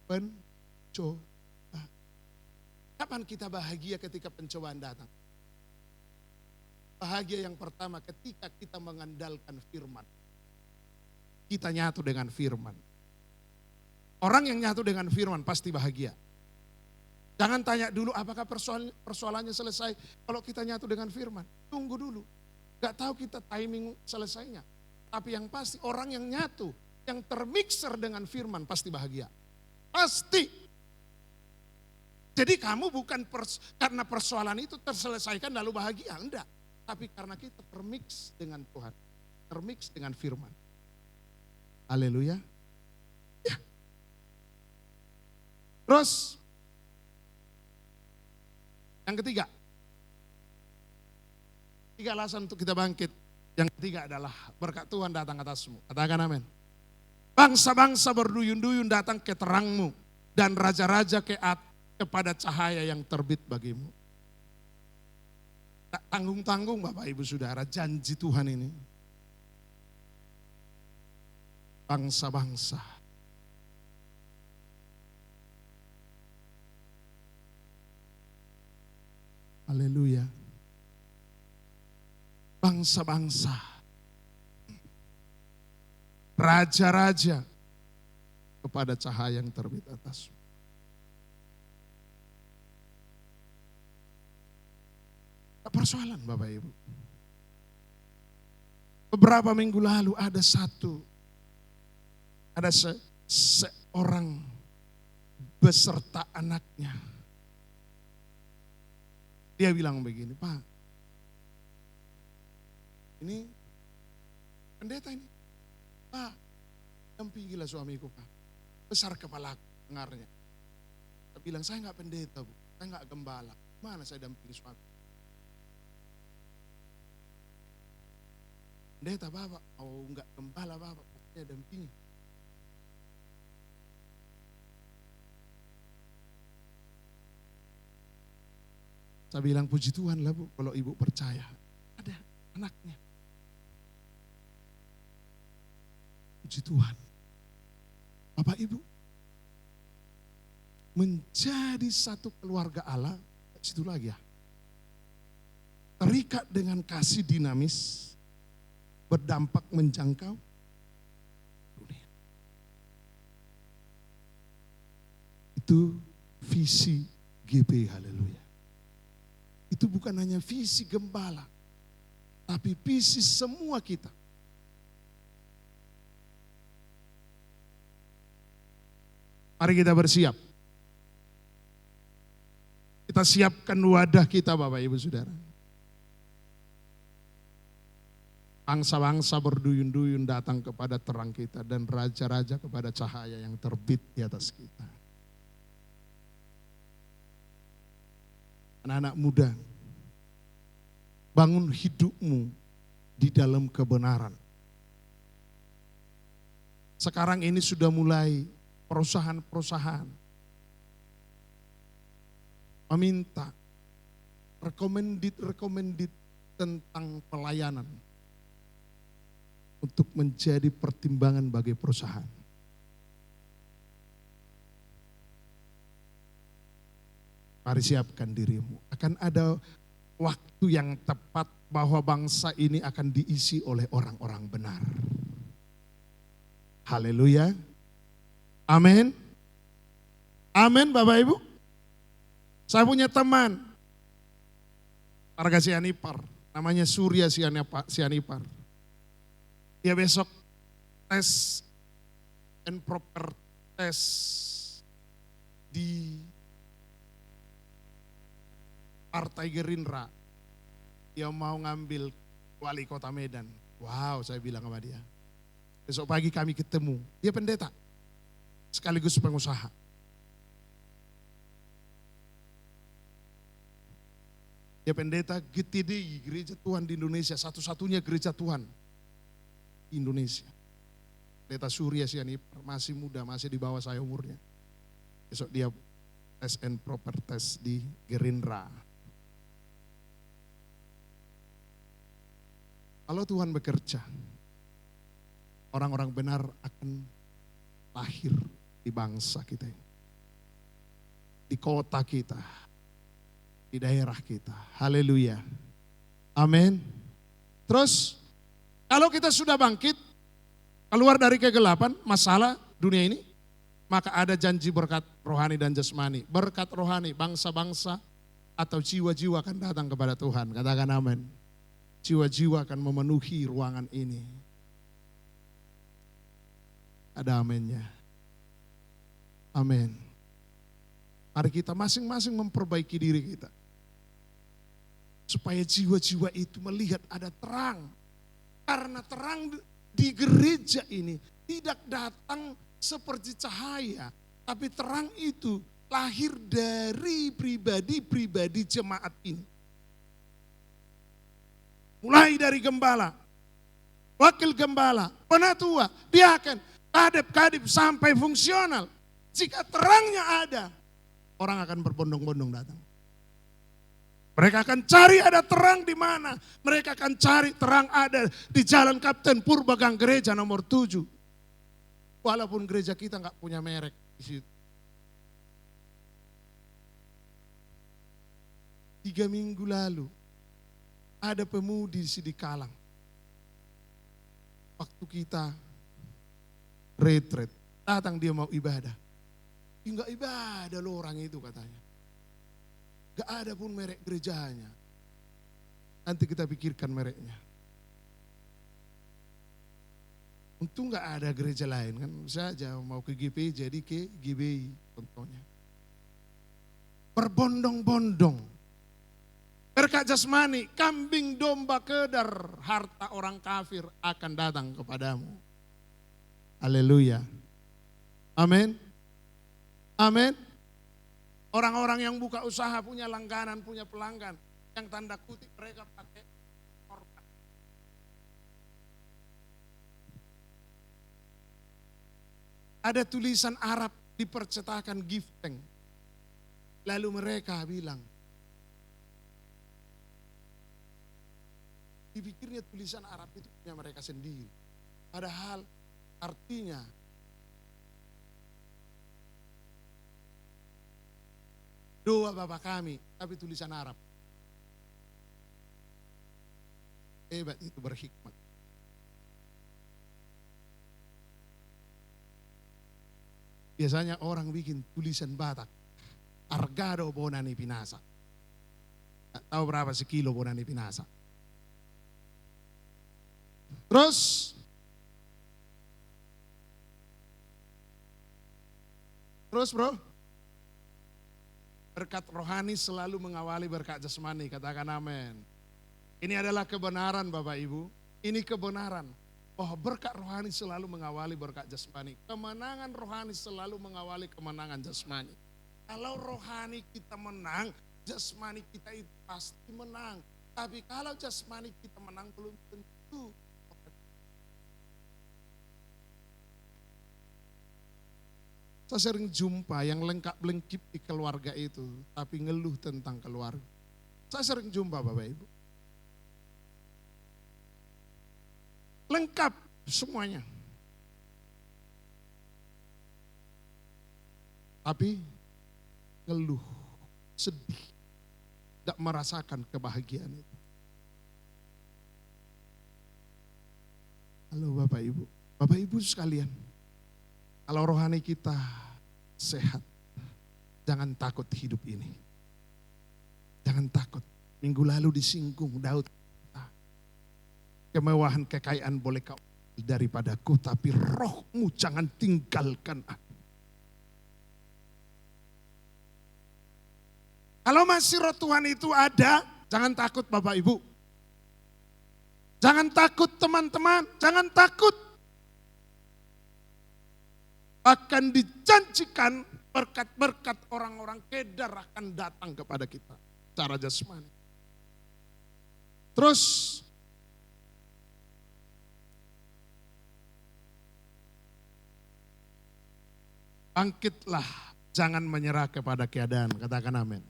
pencobaan. Kapan kita bahagia ketika pencobaan datang? Bahagia yang pertama ketika kita mengandalkan firman. Kita nyatu dengan firman. Orang yang nyatu dengan firman pasti bahagia. Jangan tanya dulu apakah persoalannya selesai kalau kita nyatu dengan firman. Tunggu dulu. Gak tahu kita timing selesainya. Tapi yang pasti orang yang nyatu, yang termixer dengan firman pasti bahagia. Pasti. Jadi kamu bukan karena persoalan itu terselesaikan lalu bahagia. Enggak. Tapi karena kita termix dengan Tuhan. Termix dengan firman. Haleluya. Ya. Terus yang ketiga. 3 alasan untuk kita bangkit. Yang ketiga adalah berkat Tuhan datang atasmu. Katakan amin. Bangsa-bangsa berduyun-duyun datang ke terangmu. Dan raja-raja kepada cahaya yang terbit bagimu. Tak tanggung-tanggung Bapak Ibu Saudara janji Tuhan ini. Bangsa-bangsa. Haleluya. Bangsa-bangsa. Raja-raja kepada cahaya yang terbit atasmu. Tak persoalan Bapak Ibu. Beberapa minggu lalu ada seorang beserta anaknya. Dia bilang begini, Pak, ini pendeta ini, Pak, dampingilah suamiku Pak, besar kepala dengarnya. Dia bilang, saya enggak pendeta Bu, saya enggak gembala, mana saya dampingi suami. Pendeta Bapak, oh enggak gembala Bapak, pokoknya dampingi. Saya bilang puji Tuhan lah Bu, kalau ibu percaya. Ada anaknya. Puji Tuhan. Bapak Ibu. Menjadi satu keluarga Allah. Situ lagi ya. Terikat dengan kasih dinamis. Berdampak menjangkau dunia. Itu visi GB, haleluya. Itu bukan hanya visi gembala, tapi visi semua kita. Mari kita bersiap. Kita siapkan wadah kita Bapak Ibu Saudara. Bangsa-bangsa berduyun-duyun datang kepada terang kita dan raja-raja kepada cahaya yang terbit di atas kita. Anak-anak muda, bangun hidupmu di dalam kebenaran. Sekarang ini sudah mulai perusahaan-perusahaan meminta recommended tentang pelayanan untuk menjadi pertimbangan bagi perusahaan. Mari siapkan dirimu. Akan ada waktu yang tepat bahwa bangsa ini akan diisi oleh orang-orang benar. Haleluya. Amin. Amin Bapak Ibu. Saya punya teman. Warga Sianipar. Namanya Surya Sianipar. Dia besok tes and proper test di Partai Gerindra, dia mau ngambil wali kota Medan. Wow, saya bilang sama dia. Besok pagi kami ketemu, dia pendeta, sekaligus pengusaha. Dia pendeta GTDI, Gereja Tuhan di Indonesia, satu-satunya gereja Tuhan di Indonesia. Pendeta Surya Sianipar, masih muda, masih di bawah saya umurnya. Besok dia tes and proper test di Gerindra. Kalau Tuhan bekerja, orang-orang benar akan lahir di bangsa kita, di kota kita, di daerah kita. Haleluya. Amin. Terus kalau kita sudah bangkit, keluar dari kegelapan masalah dunia ini, maka ada janji berkat rohani dan jasmani. Berkat rohani, bangsa-bangsa atau jiwa-jiwa akan datang kepada Tuhan. Katakan amin. Jiwa-jiwa akan memenuhi ruangan ini. Ada aminnya. Amin. Mari kita masing-masing memperbaiki diri kita. Supaya jiwa-jiwa itu melihat ada terang. Karena terang di gereja ini tidak datang seperti cahaya. Tapi terang itu lahir dari pribadi-pribadi jemaat ini. Mulai dari gembala, wakil gembala, penatua, diaken, kadep-kadep sampai fungsional. Jika terangnya ada, orang akan berbondong-bondong datang. Mereka akan cari ada terang di mana. Mereka akan cari terang ada di Jalan Kapten Purbagang gereja nomor 7. Walaupun gereja kita nggak punya merek di situ. 3 minggu lalu ada pemudi di Sidikalang. Waktu kita retret, datang dia mau ibadah. Enggak ibadah loh orang itu katanya. Gak ada pun merek gerejanya. Nanti kita pikirkan mereknya. Untung gak ada gereja lain kan saja mau ke GP jadi ke GBI contohnya. Berbondong-bondong. Berkat jasmani, kambing domba kedar, harta orang kafir akan datang kepadamu. Haleluya. Amin. Amin. Orang-orang yang buka usaha punya langganan, punya pelanggan. Yang tanda kutip mereka pakai korban. Ada tulisan Arab di percetakan Gifteng. Lalu mereka bilang, dipikirnya tulisan Arab itu punya mereka sendiri. Padahal artinya doa Bapa kami, tapi tulisan Arab. Hebat itu berhikmat. Biasanya orang bikin tulisan Batak. Argado bonani pinasa. Tak tahu berapa sekilo bonani pinasa. Terus bro. Berkat rohani selalu mengawali berkat jasmani, katakan amin. Ini adalah kebenaran Bapak Ibu, ini kebenaran. Oh, berkat rohani selalu mengawali berkat jasmani. Kemenangan rohani selalu mengawali kemenangan jasmani. Kalau rohani kita menang, jasmani kita itu pasti menang. Tapi kalau jasmani kita menang belum tentu. Saya sering jumpa yang lengkap-lengkip di keluarga itu, tapi ngeluh tentang keluarga. Saya sering jumpa Bapak Ibu. Lengkap semuanya. Tapi ngeluh, sedih, tidak merasakan kebahagiaan itu. Halo Bapak Ibu sekalian. Kalau rohani kita sehat, jangan takut hidup ini. Jangan takut. Minggu lalu disinggung Daud. Kemewahan kekayaan boleh kau daripadaku, tapi rohmu jangan tinggalkan aku. Kalau masih roh Tuhan itu ada, jangan takut Bapak Ibu. Jangan takut teman-teman, jangan takut. Akan dijanjikan berkat-berkat orang-orang kedar akan datang kepada kita secara jasmani. Terus bangkitlah, jangan menyerah kepada keadaan, katakan amin.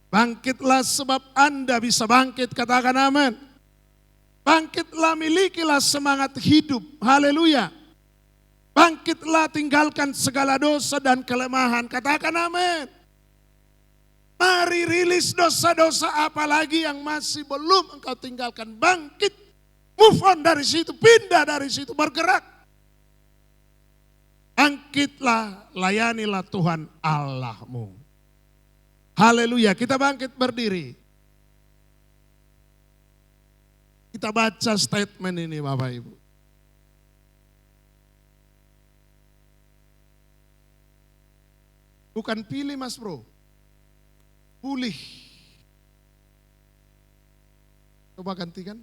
Bangkitlah sebab Anda bisa bangkit, katakan amin. Bangkitlah, milikilah semangat hidup, haleluya. Bangkitlah, tinggalkan segala dosa dan kelemahan. Katakan amin. Mari rilis dosa-dosa apalagi yang masih belum engkau tinggalkan. Bangkit, move on dari situ, pindah dari situ, bergerak. Bangkitlah, layanilah Tuhan Allahmu. Haleluya, kita bangkit berdiri. Kita baca statement ini Bapak Ibu. Bukan pilih Mas Bro, pulih. Coba gantikan.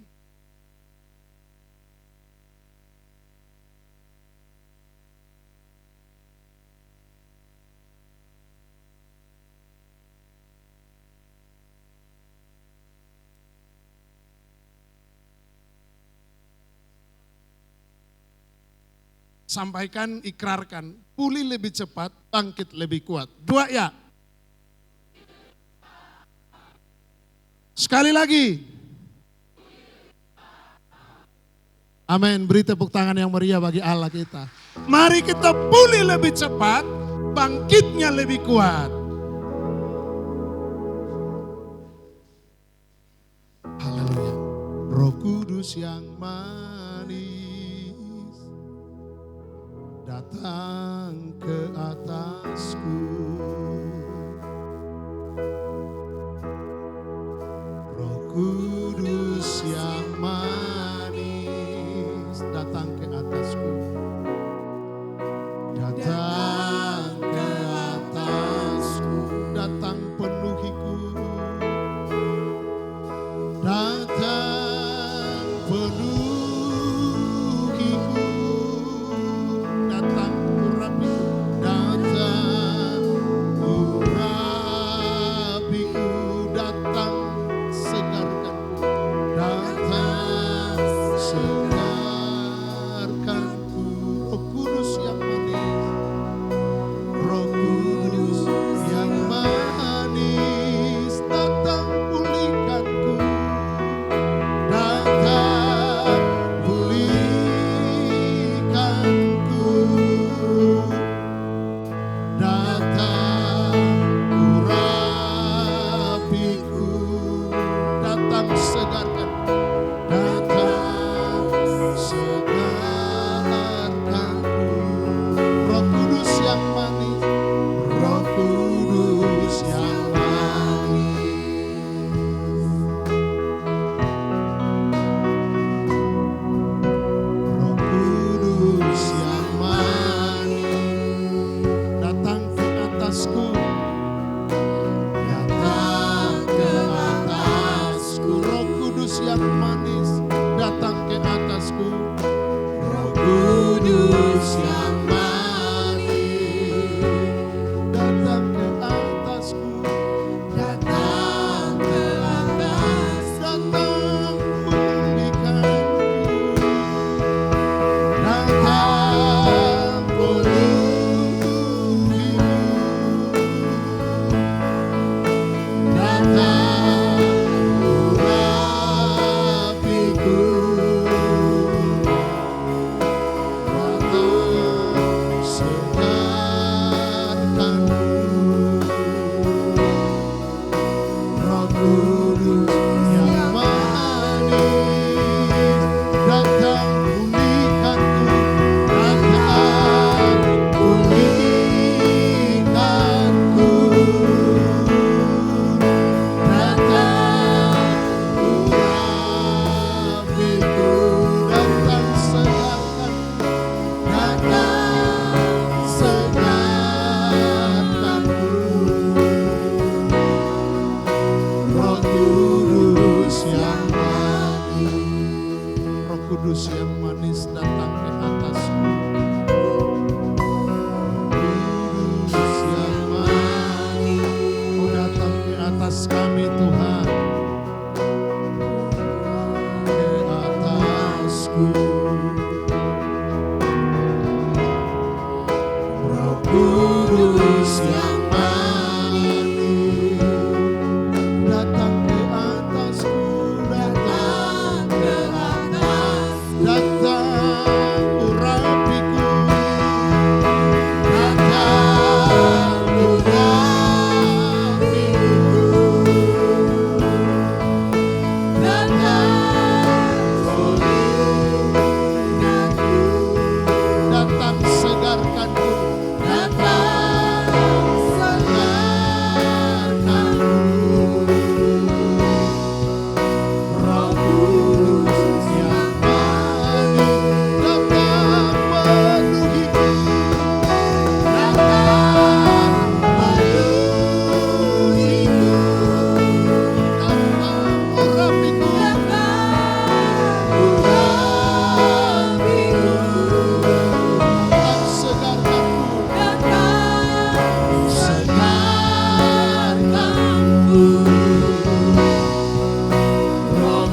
Sampaikan, ikrarkan, pulih lebih cepat, bangkit lebih kuat. 2 ya. Sekali lagi. Amin, beri tepuk tangan yang meriah bagi Allah kita. Mari kita pulih lebih cepat, bangkitnya lebih kuat. Haleluya. Roh Kudus yang datang ke atasku. Roh Kudus yang manis datang ke atasku. Datang ke atasku, datang penuhiku. Datang penuhiku. Datang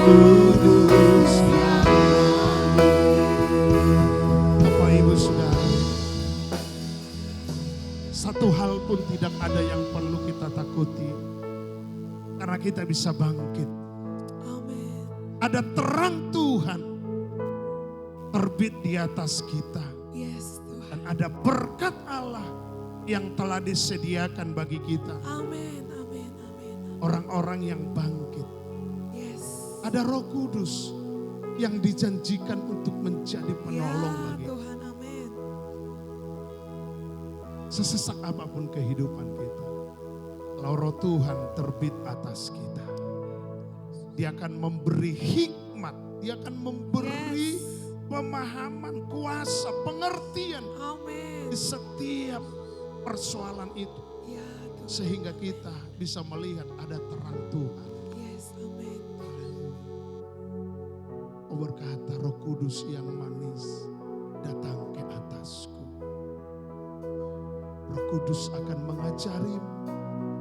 Kudus yang Bapak Ibu Saudara, satu hal pun tidak ada yang perlu kita takuti, karena kita bisa bangkit. Amin. Ada terang Tuhan terbit di atas kita. Yes, Tuhan. Dan ada berkat Allah yang telah disediakan bagi kita. Amin, amin, amin. Orang-orang yang bangkit. Yes. Ada Roh Kudus yang dijanjikan untuk menjadi penolong Ya, bagi kita. Tuhan, amin. Sesesak apapun kehidupan kita, kalau Roh Tuhan terbit atas kita, Dia akan memberi hikmat, Dia akan memberi pemahaman, kuasa, pengertian Amin. di setiap persoalan itu. Ya, Tuhan. Sehingga kita bisa melihat ada terang Tuhan. Yes, amin. Oh, berkata, Roh Kudus yang manis datang ke atasku. Roh Kudus akan mengajarimu.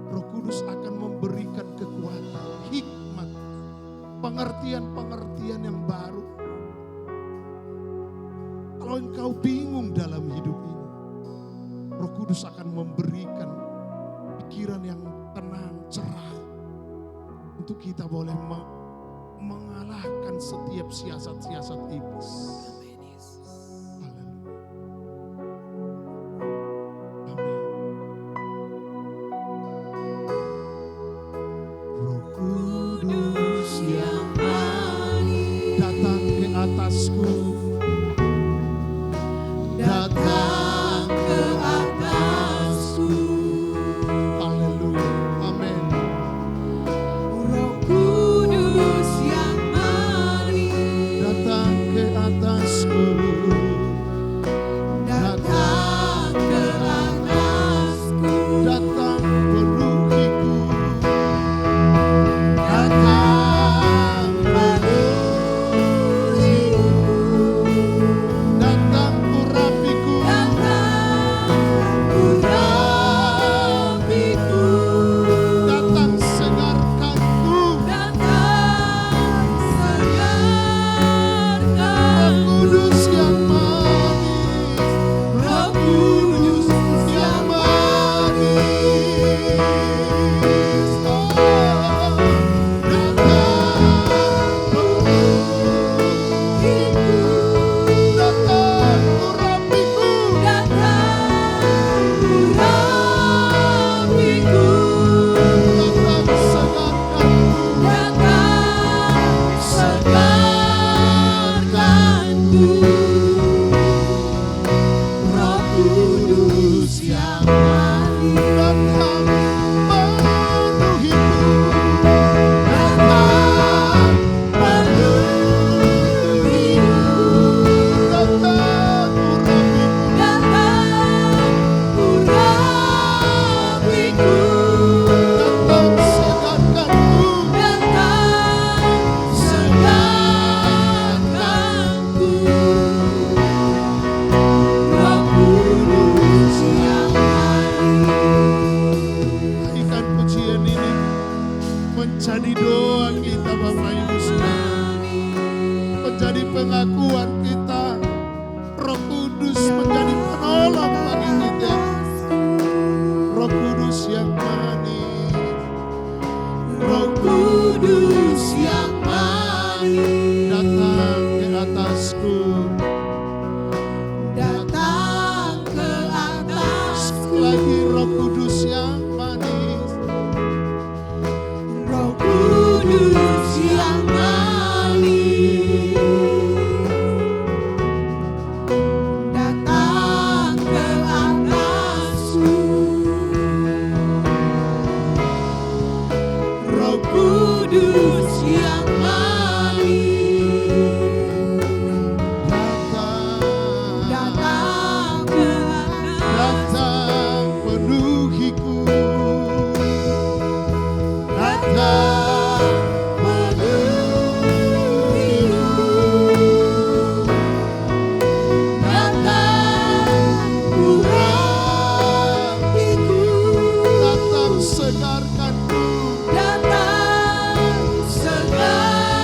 Roh Kudus akan memberikan kekuatan, hikmat, pengertian-pengertian yang baru. Kalau engkau bingung dalam hidup ini, Roh Kudus akan memberikan pikiran yang tenang, cerah, untuk kita boleh mengalahkan setiap siasat-siasat iblis. Amin, Yesus. Haleluya. Amin. Roh Kudus yang manis datang ke atasku. Datang ke atasku. Haleluya. Amin. Roh Kudus yang manis Datang ke atasku. datang ke atasku. Datang penuhiku. Datang penuhiku. Datang urapiku. Datang urapiku. Datang segarkanku. Datang segarkanku. Kudus yang manis. Roh Kudus Yang manis. Oh, datang urapiku. datang urapiku. Datang segarkanku. Datang segarkanku. Roh Kudus yang manis Datang penuhiku. datang penuhiku. Datang urapiku. Datang urapiku. Datang segarkanku. Datang segarkanku. Roh Kudus yang Naikkan pujian ini menjadi doa kita Bapak Ibu Saudara, menjadi pengakuan kita. Roh Kudus menjadi penolong bagi kita. Roh Kudus yang manis. Roh Kudus yang manis datang ke atasku. datang ke atasku. Lagi Roh Kudus yang manis. Roh Kudus yang manis datang ke atasku. Roh Kudus yang manis datang ke atasku. Datang penuhiku. Datang penuhiku. Datang urapiku. datang segarkanku. Datang segarkanku.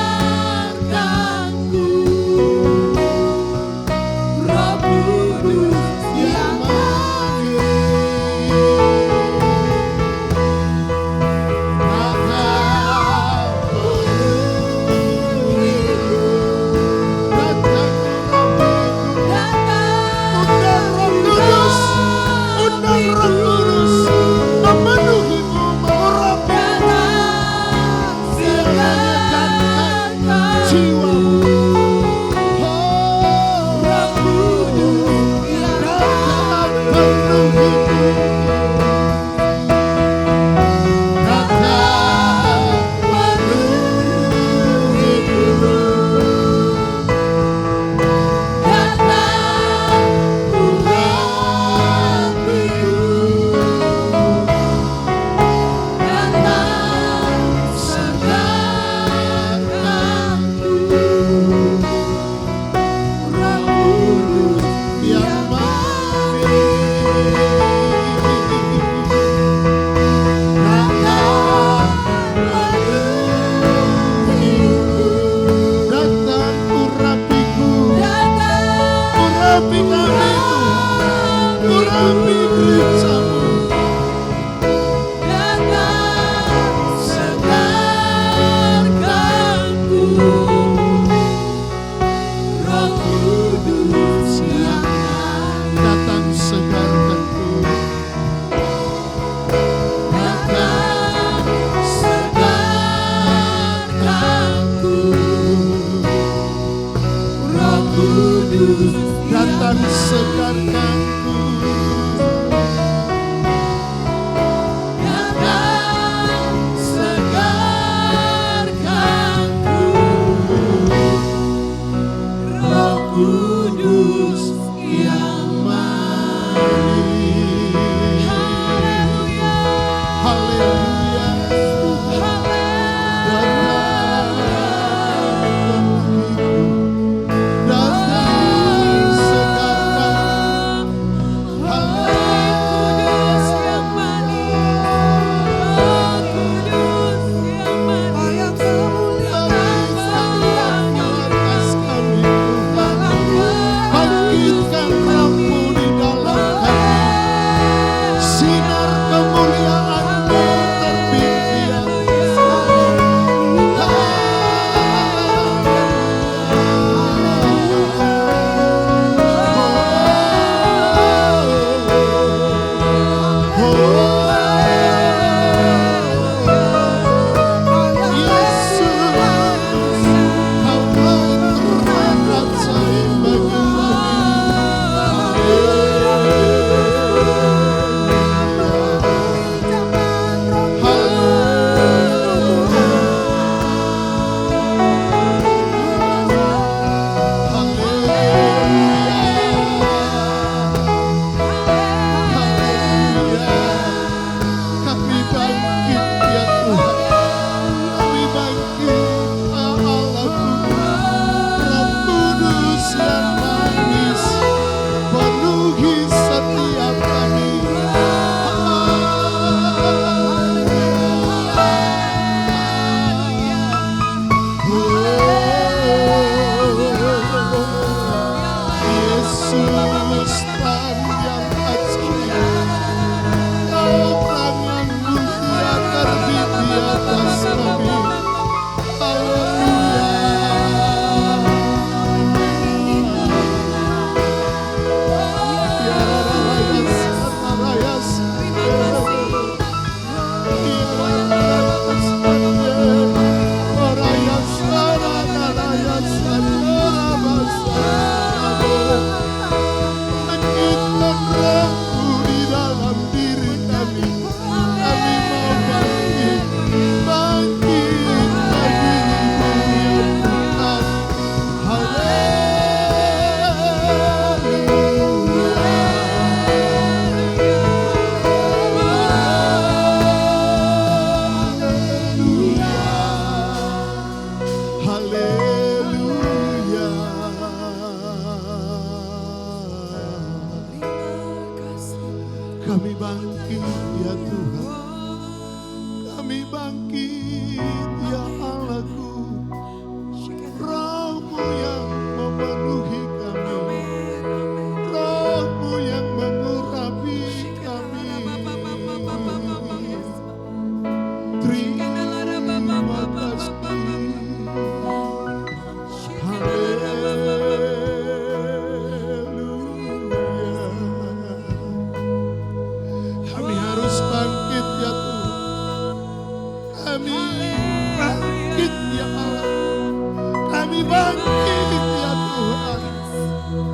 Kami bangkit ya Tuhan, kami bangkit ya Allahku, Roh-Mu yang memenuhi kami, Roh-Mu yang mengurapi kami. Terima kasih. Kami harus bangkit ya Tuhan. Kami bangkit ya Allah. Kami bangkit ya Tuhan.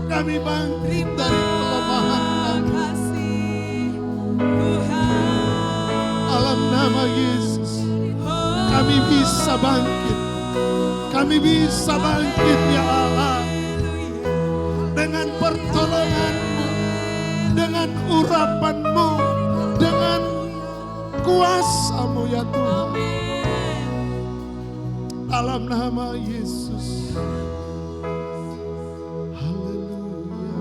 Kami bangkit dari kelemahan kami. Dalam nama Yesus, kami bisa bangkit. Kami bisa bangkit ya Allah. Dengan pertolongan-Mu, dengan urapan-Mu, dengan kuasa-Mu ya Tuhan. Dalam nama Yesus. Haleluya.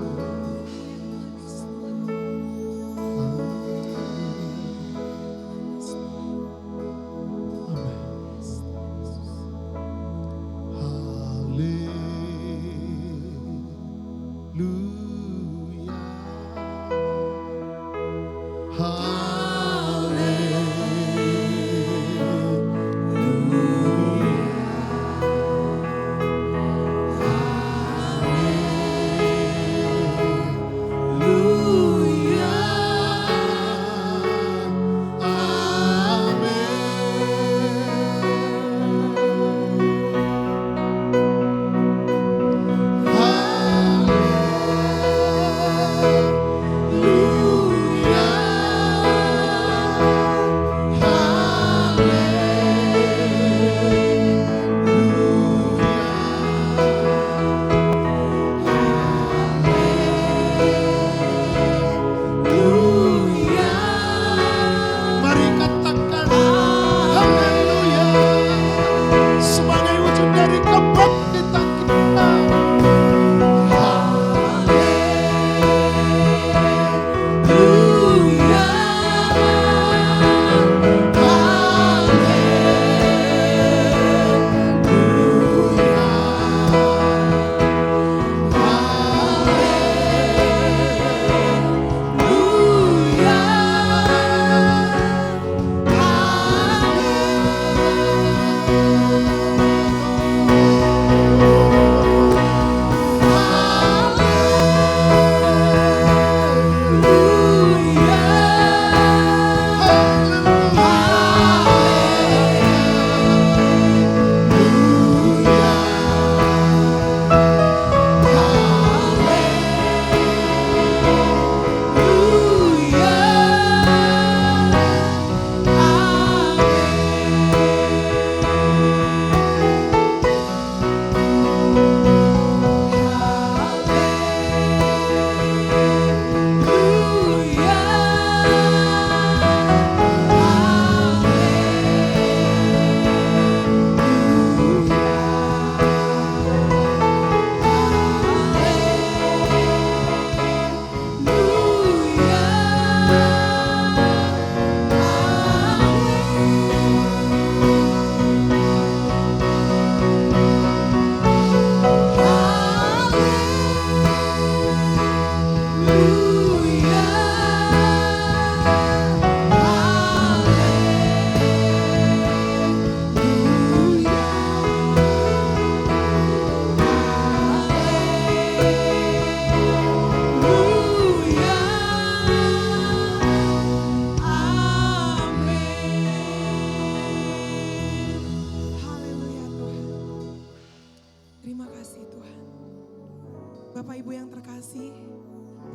Bapak Ibu yang terkasih,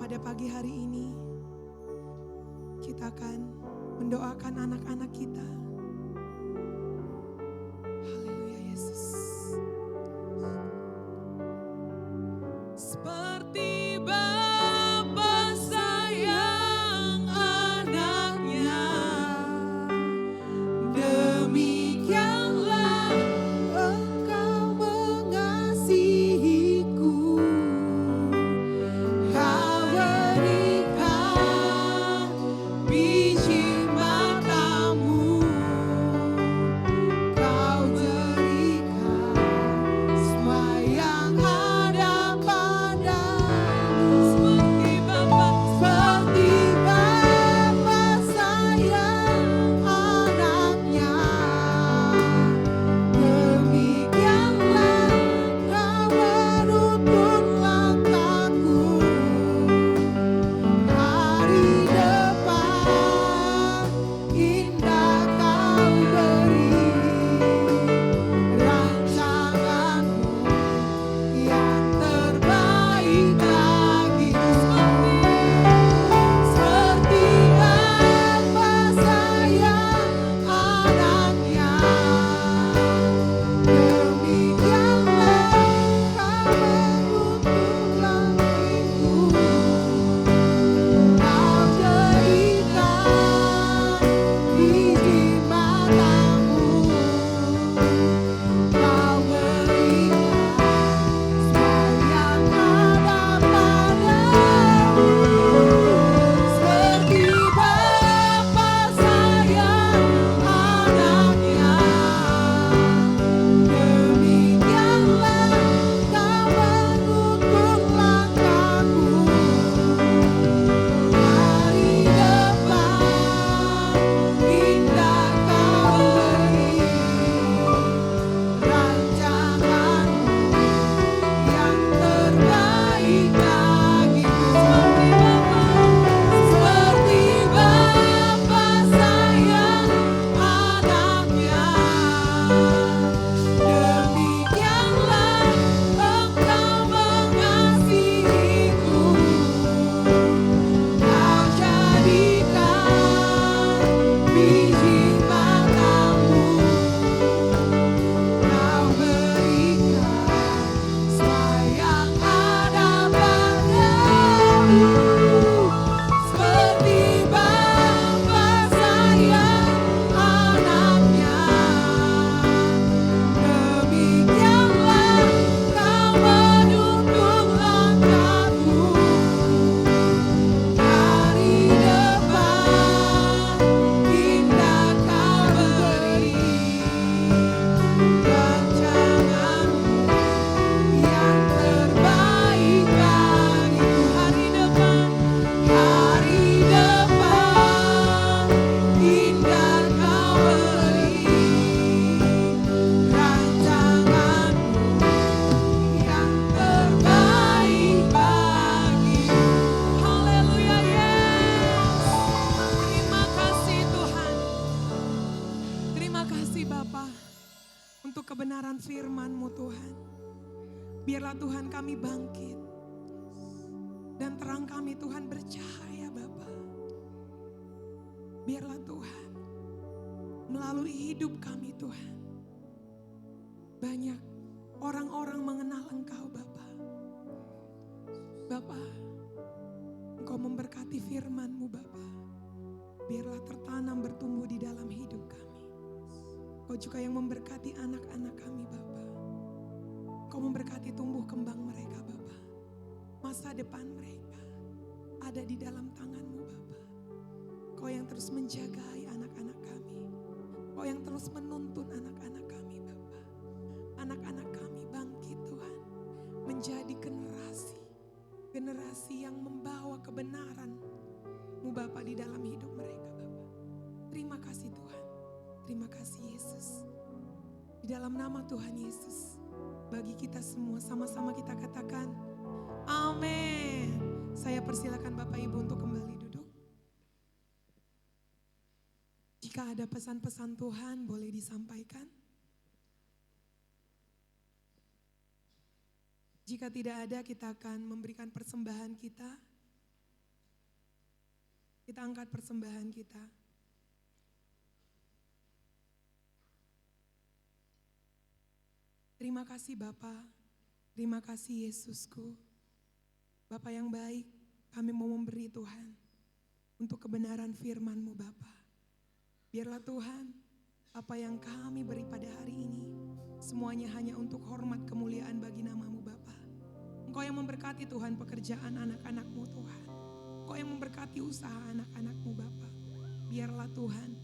pada pagi hari ini kita akan mendoakan anak-anak kita. Haleluya Yesus. Seperti Bapa sayang anaknya, demikianlah Engkau mengasihiku. Kau berikan biji matamu, Kau berikan semua yang ada padamu. Seperti Bapa sayang anaknya, demikianlah Kau menuntun langkahku. Hari depan indah Kau beri, rancanganmu yang terbaik bagiku. Seperti Bapa sayang anaknya, demikianlah Kau menuntun langkahku. Kau jadikan biji matamu, Kau berikan semua yang ada padamu. Seperti Bapa sayang anaknya, demikianlah Kau menuntun langkahku. Hari depan indah Kau beri, rancanganmu yang terbaik bagiku. Seperti Bapa sayang anaknya, demikianlah Engkau mengasihiku. Kau jadikan biji matamu, Kau berikan semua yang ada padamu. Seperti Bapa sayang anaknya, demikianlah Kau menuntun langkahku. Hari depan indah Kau beri, rancanganmu yang terbaik bagiku. Hari depan indah Kau beri, rancanganmu yang terbaik bagiku. Haleluya Yesus. Terima kasih Tuhan. Terima kasih Bapa untuk kebenaran firman-Mu Tuhan. Biarlah Tuhan kami bangkit dan terang kami Tuhan bercahaya Bapa. Biarlah Tuhan melalui hidup kami Tuhan, banyak orang-orang mengenal Engkau Bapa. Bapa, Engkau memberkati firman-Mu Bapa. Biarlah tertanam bertumbuh di dalam hidup kami. Kau juga yang memberkati anak-anak kami Bapa. Kau memberkati tumbuh kembang mereka Bapa. Masa depan mereka ada di dalam tangan-Mu Bapa. Kau yang terus menjagai anak-anak kami. Kau yang terus menuntun anak-anak kami Bapa. Anak-anak kami bangkit Tuhan, menjadi generasi yang membawa kebenaran-Mu Bapa di dalam hidup mereka Bapa. Terima kasih Tuhan. Terima kasih Yesus. Di dalam nama Tuhan Yesus, bagi kita semua sama-sama kita katakan amin. Saya persilakan Bapak Ibu untuk kembali duduk. Jika ada pesan-pesan Tuhan boleh disampaikan. Jika tidak ada, kita akan memberikan persembahan kita. Kita angkat persembahan kita. Terima kasih Bapa, terima kasih Yesusku. Bapa yang baik, kami mau memberi Tuhan untuk kebenaran firman-Mu Bapa. Biarlah Tuhan, apa yang kami beri pada hari ini, semuanya hanya untuk hormat kemuliaan bagi nama-Mu Bapa. Engkau yang memberkati Tuhan pekerjaan anak-anak-Mu Tuhan. Engkau yang memberkati usaha anak-anak-Mu Bapa. Biarlah Tuhan,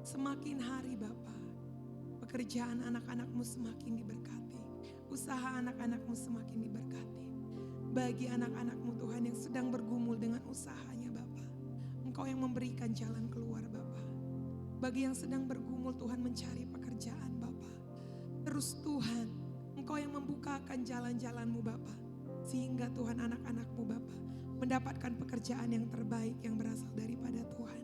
semakin hari Bapa, pekerjaan anak-anak-Mu semakin diberkati. Usaha anak-anak-Mu semakin diberkati. Bagi anak-anak-Mu Tuhan yang sedang bergumul dengan usahanya Bapa, Engkau yang memberikan jalan keluar Bapa. Bagi yang sedang bergumul Tuhan mencari pekerjaan Bapa, terus Tuhan, Engkau yang membukakan jalan-jalan-Mu Bapa. Sehingga Tuhan anak-anak-Mu Bapa mendapatkan pekerjaan yang terbaik yang berasal daripada Tuhan.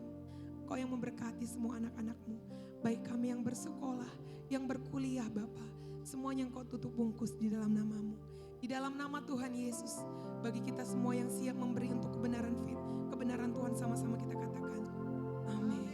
Engkau yang memberkati semua anak-anak-Mu, baik kami yang bersekolah, yang berkuliah Bapa, semuanya Engkau tutup bungkus di dalam nama-Mu. Di dalam nama Tuhan Yesus, bagi kita semua yang siap memberi untuk kebenaran Tuhan, sama-sama kita katakan, amin.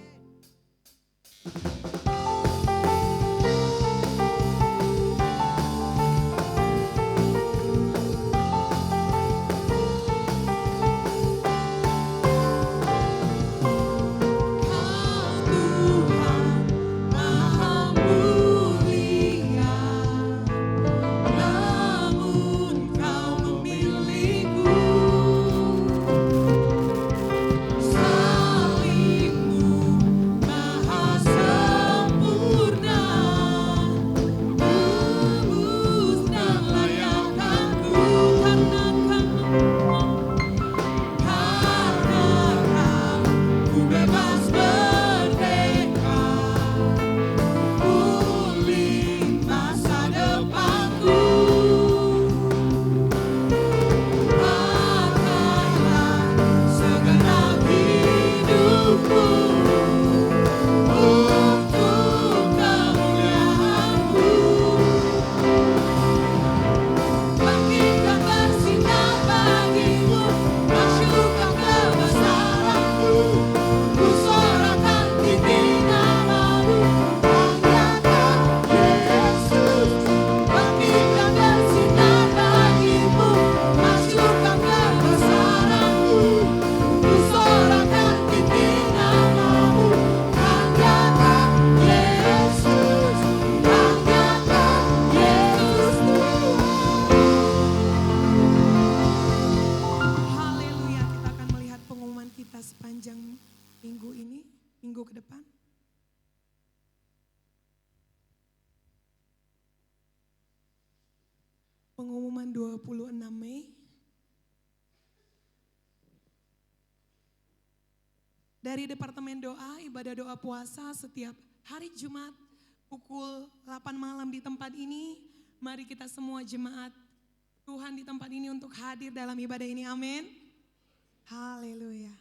Pengumuman 26 Mei. Dari Departemen Doa, ibadah doa puasa setiap hari Jumat pukul 8 malam di tempat ini. Mari kita semua jemaat Tuhan di tempat ini untuk hadir dalam ibadah ini, amin. Haleluya.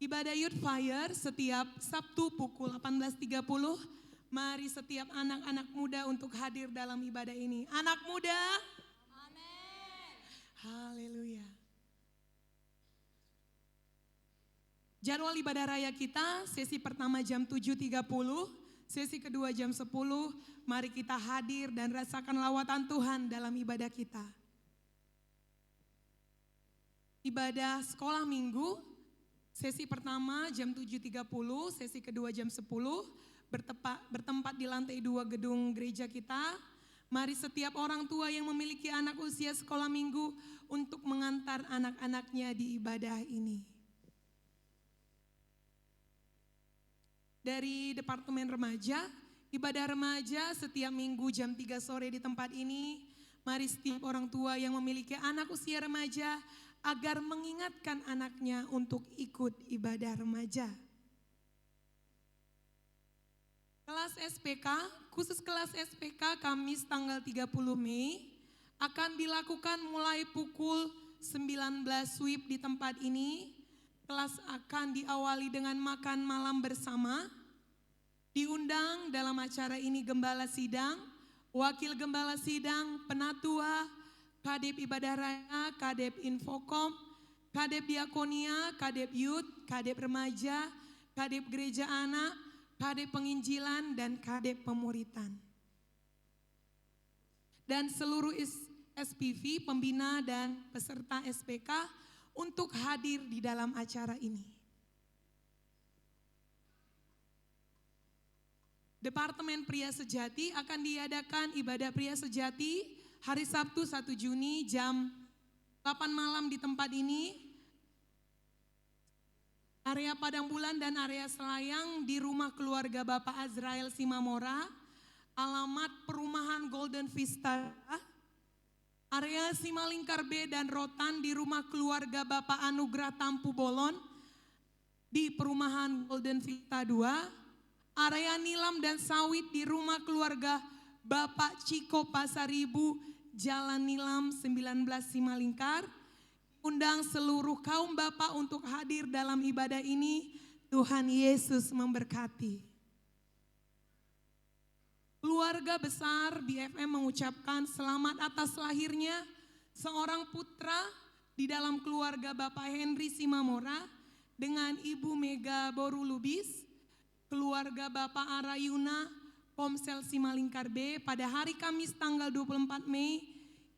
Ibadah Youth Fire setiap Sabtu pukul 18.30. Mari setiap anak-anak muda untuk hadir dalam ibadah ini. Anak muda. Amin. Haleluya. Jadwal ibadah raya kita, sesi pertama jam 7.30, sesi kedua jam 10. Mari kita hadir dan rasakan lawatan Tuhan dalam ibadah kita. Ibadah sekolah minggu, sesi pertama jam 7.30, sesi kedua jam 10. Bertempat di lantai 2 gedung gereja kita. Mari setiap orang tua yang memiliki anak usia sekolah minggu untuk mengantar anak-anaknya di ibadah ini. Dari Departemen Remaja, ibadah remaja setiap minggu jam 3 sore di tempat ini. Mari setiap orang tua yang memiliki anak usia remaja agar mengingatkan anaknya untuk ikut ibadah remaja. Kelas SPK, khusus kelas SPK Kamis tanggal 30 Mei akan dilakukan mulai pukul 19 WIB di tempat ini. Kelas akan diawali dengan makan malam bersama. Diundang dalam acara ini Gembala Sidang, Wakil Gembala Sidang, Penatua, Kadep Ibadah Raya, Kadep Infokom, Kadep Diakonia, Kadep Youth, Kadep Remaja, Kadep Gereja Anak, Kadep Penginjilan, dan Kadep Pemuritan. Dan seluruh SPV, pembina dan peserta SPK untuk hadir di dalam acara ini. Departemen Pria Sejati akan diadakan ibadah Pria Sejati hari Sabtu 1 Juni jam 8 malam di tempat ini. Area Padang Bulan dan area Selayang di rumah keluarga Bapak Azrael Simamora. Alamat perumahan Golden Vista. Area Simalingkar B dan Rotan di rumah keluarga Bapak Anugrah Tampu Bolon. Di perumahan Golden Vista 2. Area Nilam dan Sawit di rumah keluarga Bapak Ciko Pasaribu, Jalan Nilam 19 Simalingkar. Undang seluruh kaum bapak untuk hadir dalam ibadah ini. Tuhan Yesus memberkati. Keluarga besar BFM mengucapkan selamat atas lahirnya seorang putra di dalam keluarga Bapak Henry Simamora dengan Ibu Mega Boru Lubis. Keluarga Bapak Arayuna, Komsel Simalingkar B, pada hari Kamis tanggal 24 Mei,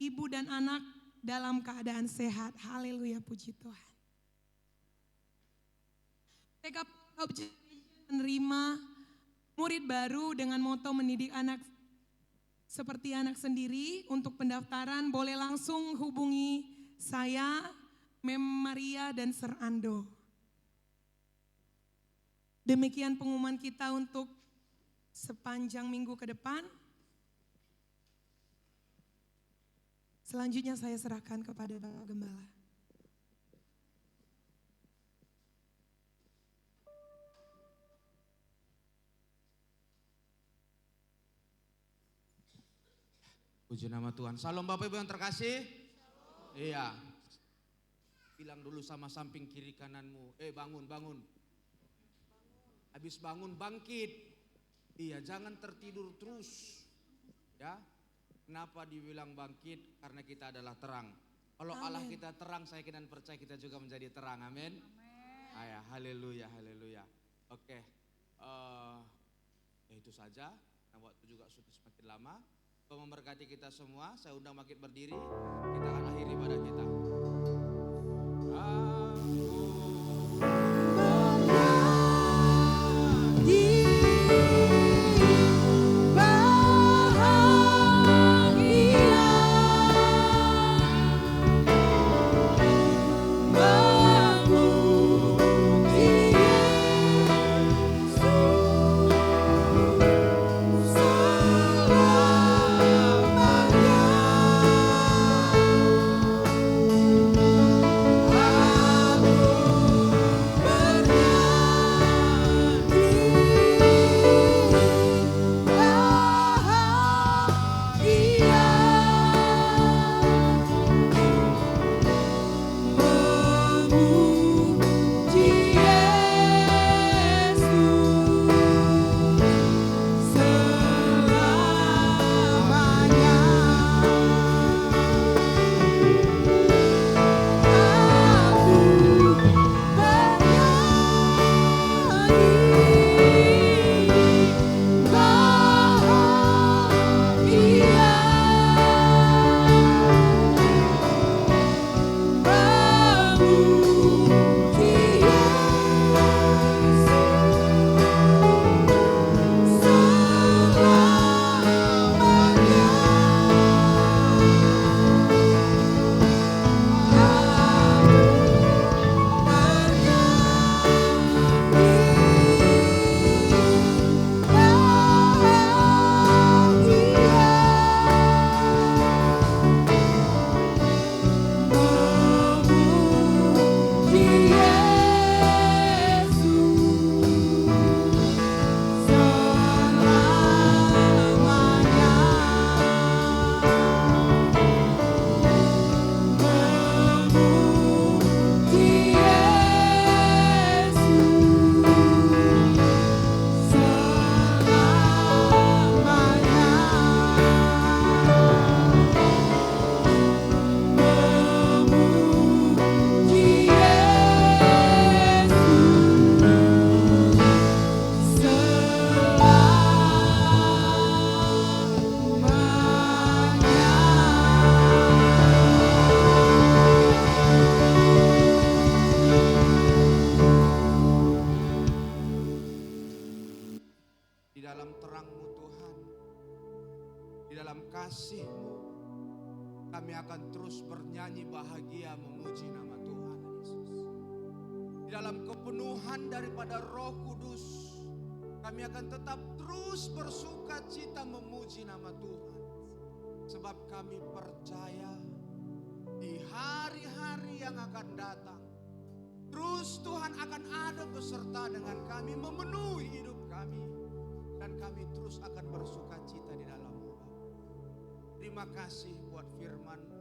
ibu dan anak dalam keadaan sehat. Haleluya, puji Tuhan. TK menerima murid baru dengan moto mendidik anak seperti anak sendiri. Untuk pendaftaran boleh langsung hubungi saya, Mem Maria dan Ser Ando. Demikian pengumuman kita untuk sepanjang minggu ke depan. Selanjutnya saya serahkan kepada Bapak Gembala. Puji nama Tuhan. Salam Bapak Ibu yang terkasih. Iya. Bilang dulu sama samping kiri kananmu, bangun, bangun. Habis bangun bangkit. Iya, jangan tertidur terus. Ya. Kenapa dibilang bangkit? Karena kita adalah terang. Kalau Allah kita terang, saya dan percaya kita juga menjadi terang. Amin. Ayah, haleluya, haleluya. Oke. Itu saja. Nah, waktu juga sudah semakin lama. Tuhan memberkati kita semua. Saya undang bangkit berdiri. Kita akan akhiri ibadah kita. Aku Di dalam kasih-Mu kami akan terus bernyanyi bahagia memuji nama Tuhan Yesus. Di dalam kepenuhan daripada Roh Kudus, kami akan tetap terus bersuka cita memuji nama Tuhan. Sebab kami percaya di hari-hari yang akan datang, terus Tuhan akan ada beserta dengan kami, memenuhi hidup kami. Dan kami terus akan bersuka cita di dalam-Mu. Terima kasih buat firman-Mu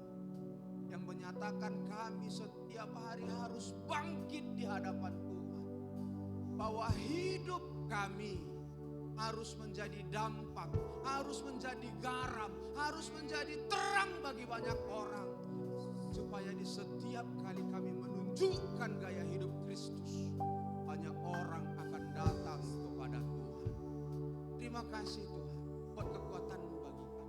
yang menyatakan kami setiap hari harus bangkit di hadapan Tuhan. Bahwa hidup kami harus menjadi dampak, harus menjadi garam, harus menjadi terang bagi banyak orang. Supaya di setiap kali kami menunjukkan gaya hidup Kristus, banyak orang akan datang kepada Tuhan. Terima kasih Tuhan buat kekuatan-Mu bagi kami.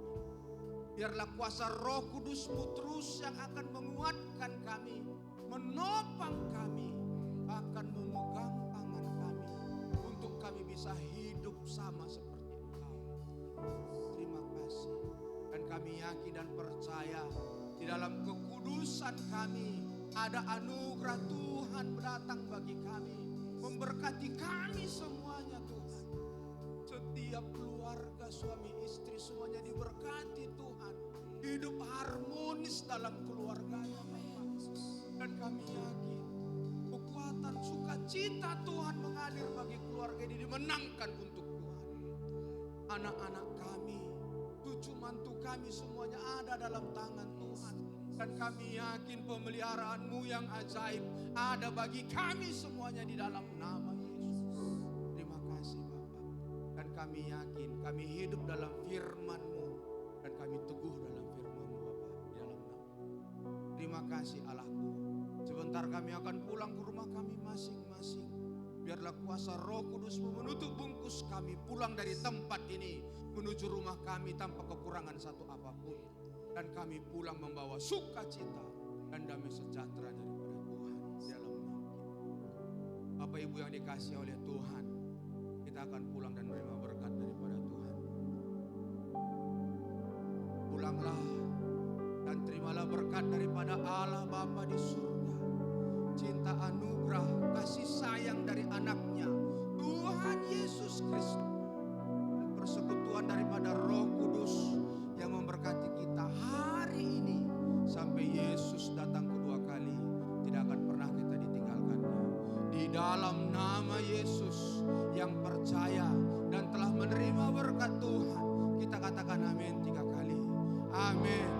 Biarlah kuasa Roh Kudus-Mu terus yang akan menguatkan kami, menopang kami, akan memegang tangan kami untuk kami bisa hidup sama seperti Engkau. Terima kasih. Dan kami yakin dan percaya di dalam kekudusan kami ada anugerah Tuhan datang bagi kami, memberkati kami semuanya Tuhan. Setiap keluarga suami istri semuanya diberkati Tuhan. Hidup harmonis dalam keluarganya Bapak. Dan kami yakin kekuatan sukacita Tuhan mengalir bagi keluarga ini dimenangkan untuk Tuhan. Anak-anak kami, cucu mantu kami semuanya ada dalam tangan Tuhan. Dan kami yakin pemeliharaan-Mu yang ajaib ada bagi kami semuanya di dalam nama Yesus. Terima kasih Bapak. Dan kami yakin kami hidup dalam firman-Mu. Dan kami teguh dalam firman-Mu Bapak di dalam nama. Terima kasih Allahku. Sebentar kami akan pulang ke rumah kami masing-masing. Biarlah kuasa Roh Kudus-Mu menutup bungkus kami pulang dari tempat ini menuju rumah kami tanpa kekurangan satu apapun. Dan kami pulang membawa sukacita dan damai sejahtera daripada Tuhan di dalam nama kita. Bapak Ibu yang dikasihi oleh Tuhan, kita akan pulang dan menerima berkat daripada Tuhan. Pulanglah dan terimalah berkat daripada Allah Bapa di surga. Cinta anugerah kasih sayang dari anaknya Tuhan Yesus Kristus. Dan persekutuan daripada Roh Kudus yang memberkati kita hari ini sampai Yesus datang kedua kali. Tidak akan pernah kita ditinggalkannya. Di dalam nama Yesus yang percaya dan telah menerima berkat Tuhan, kita katakan amin 3 kali. Amin.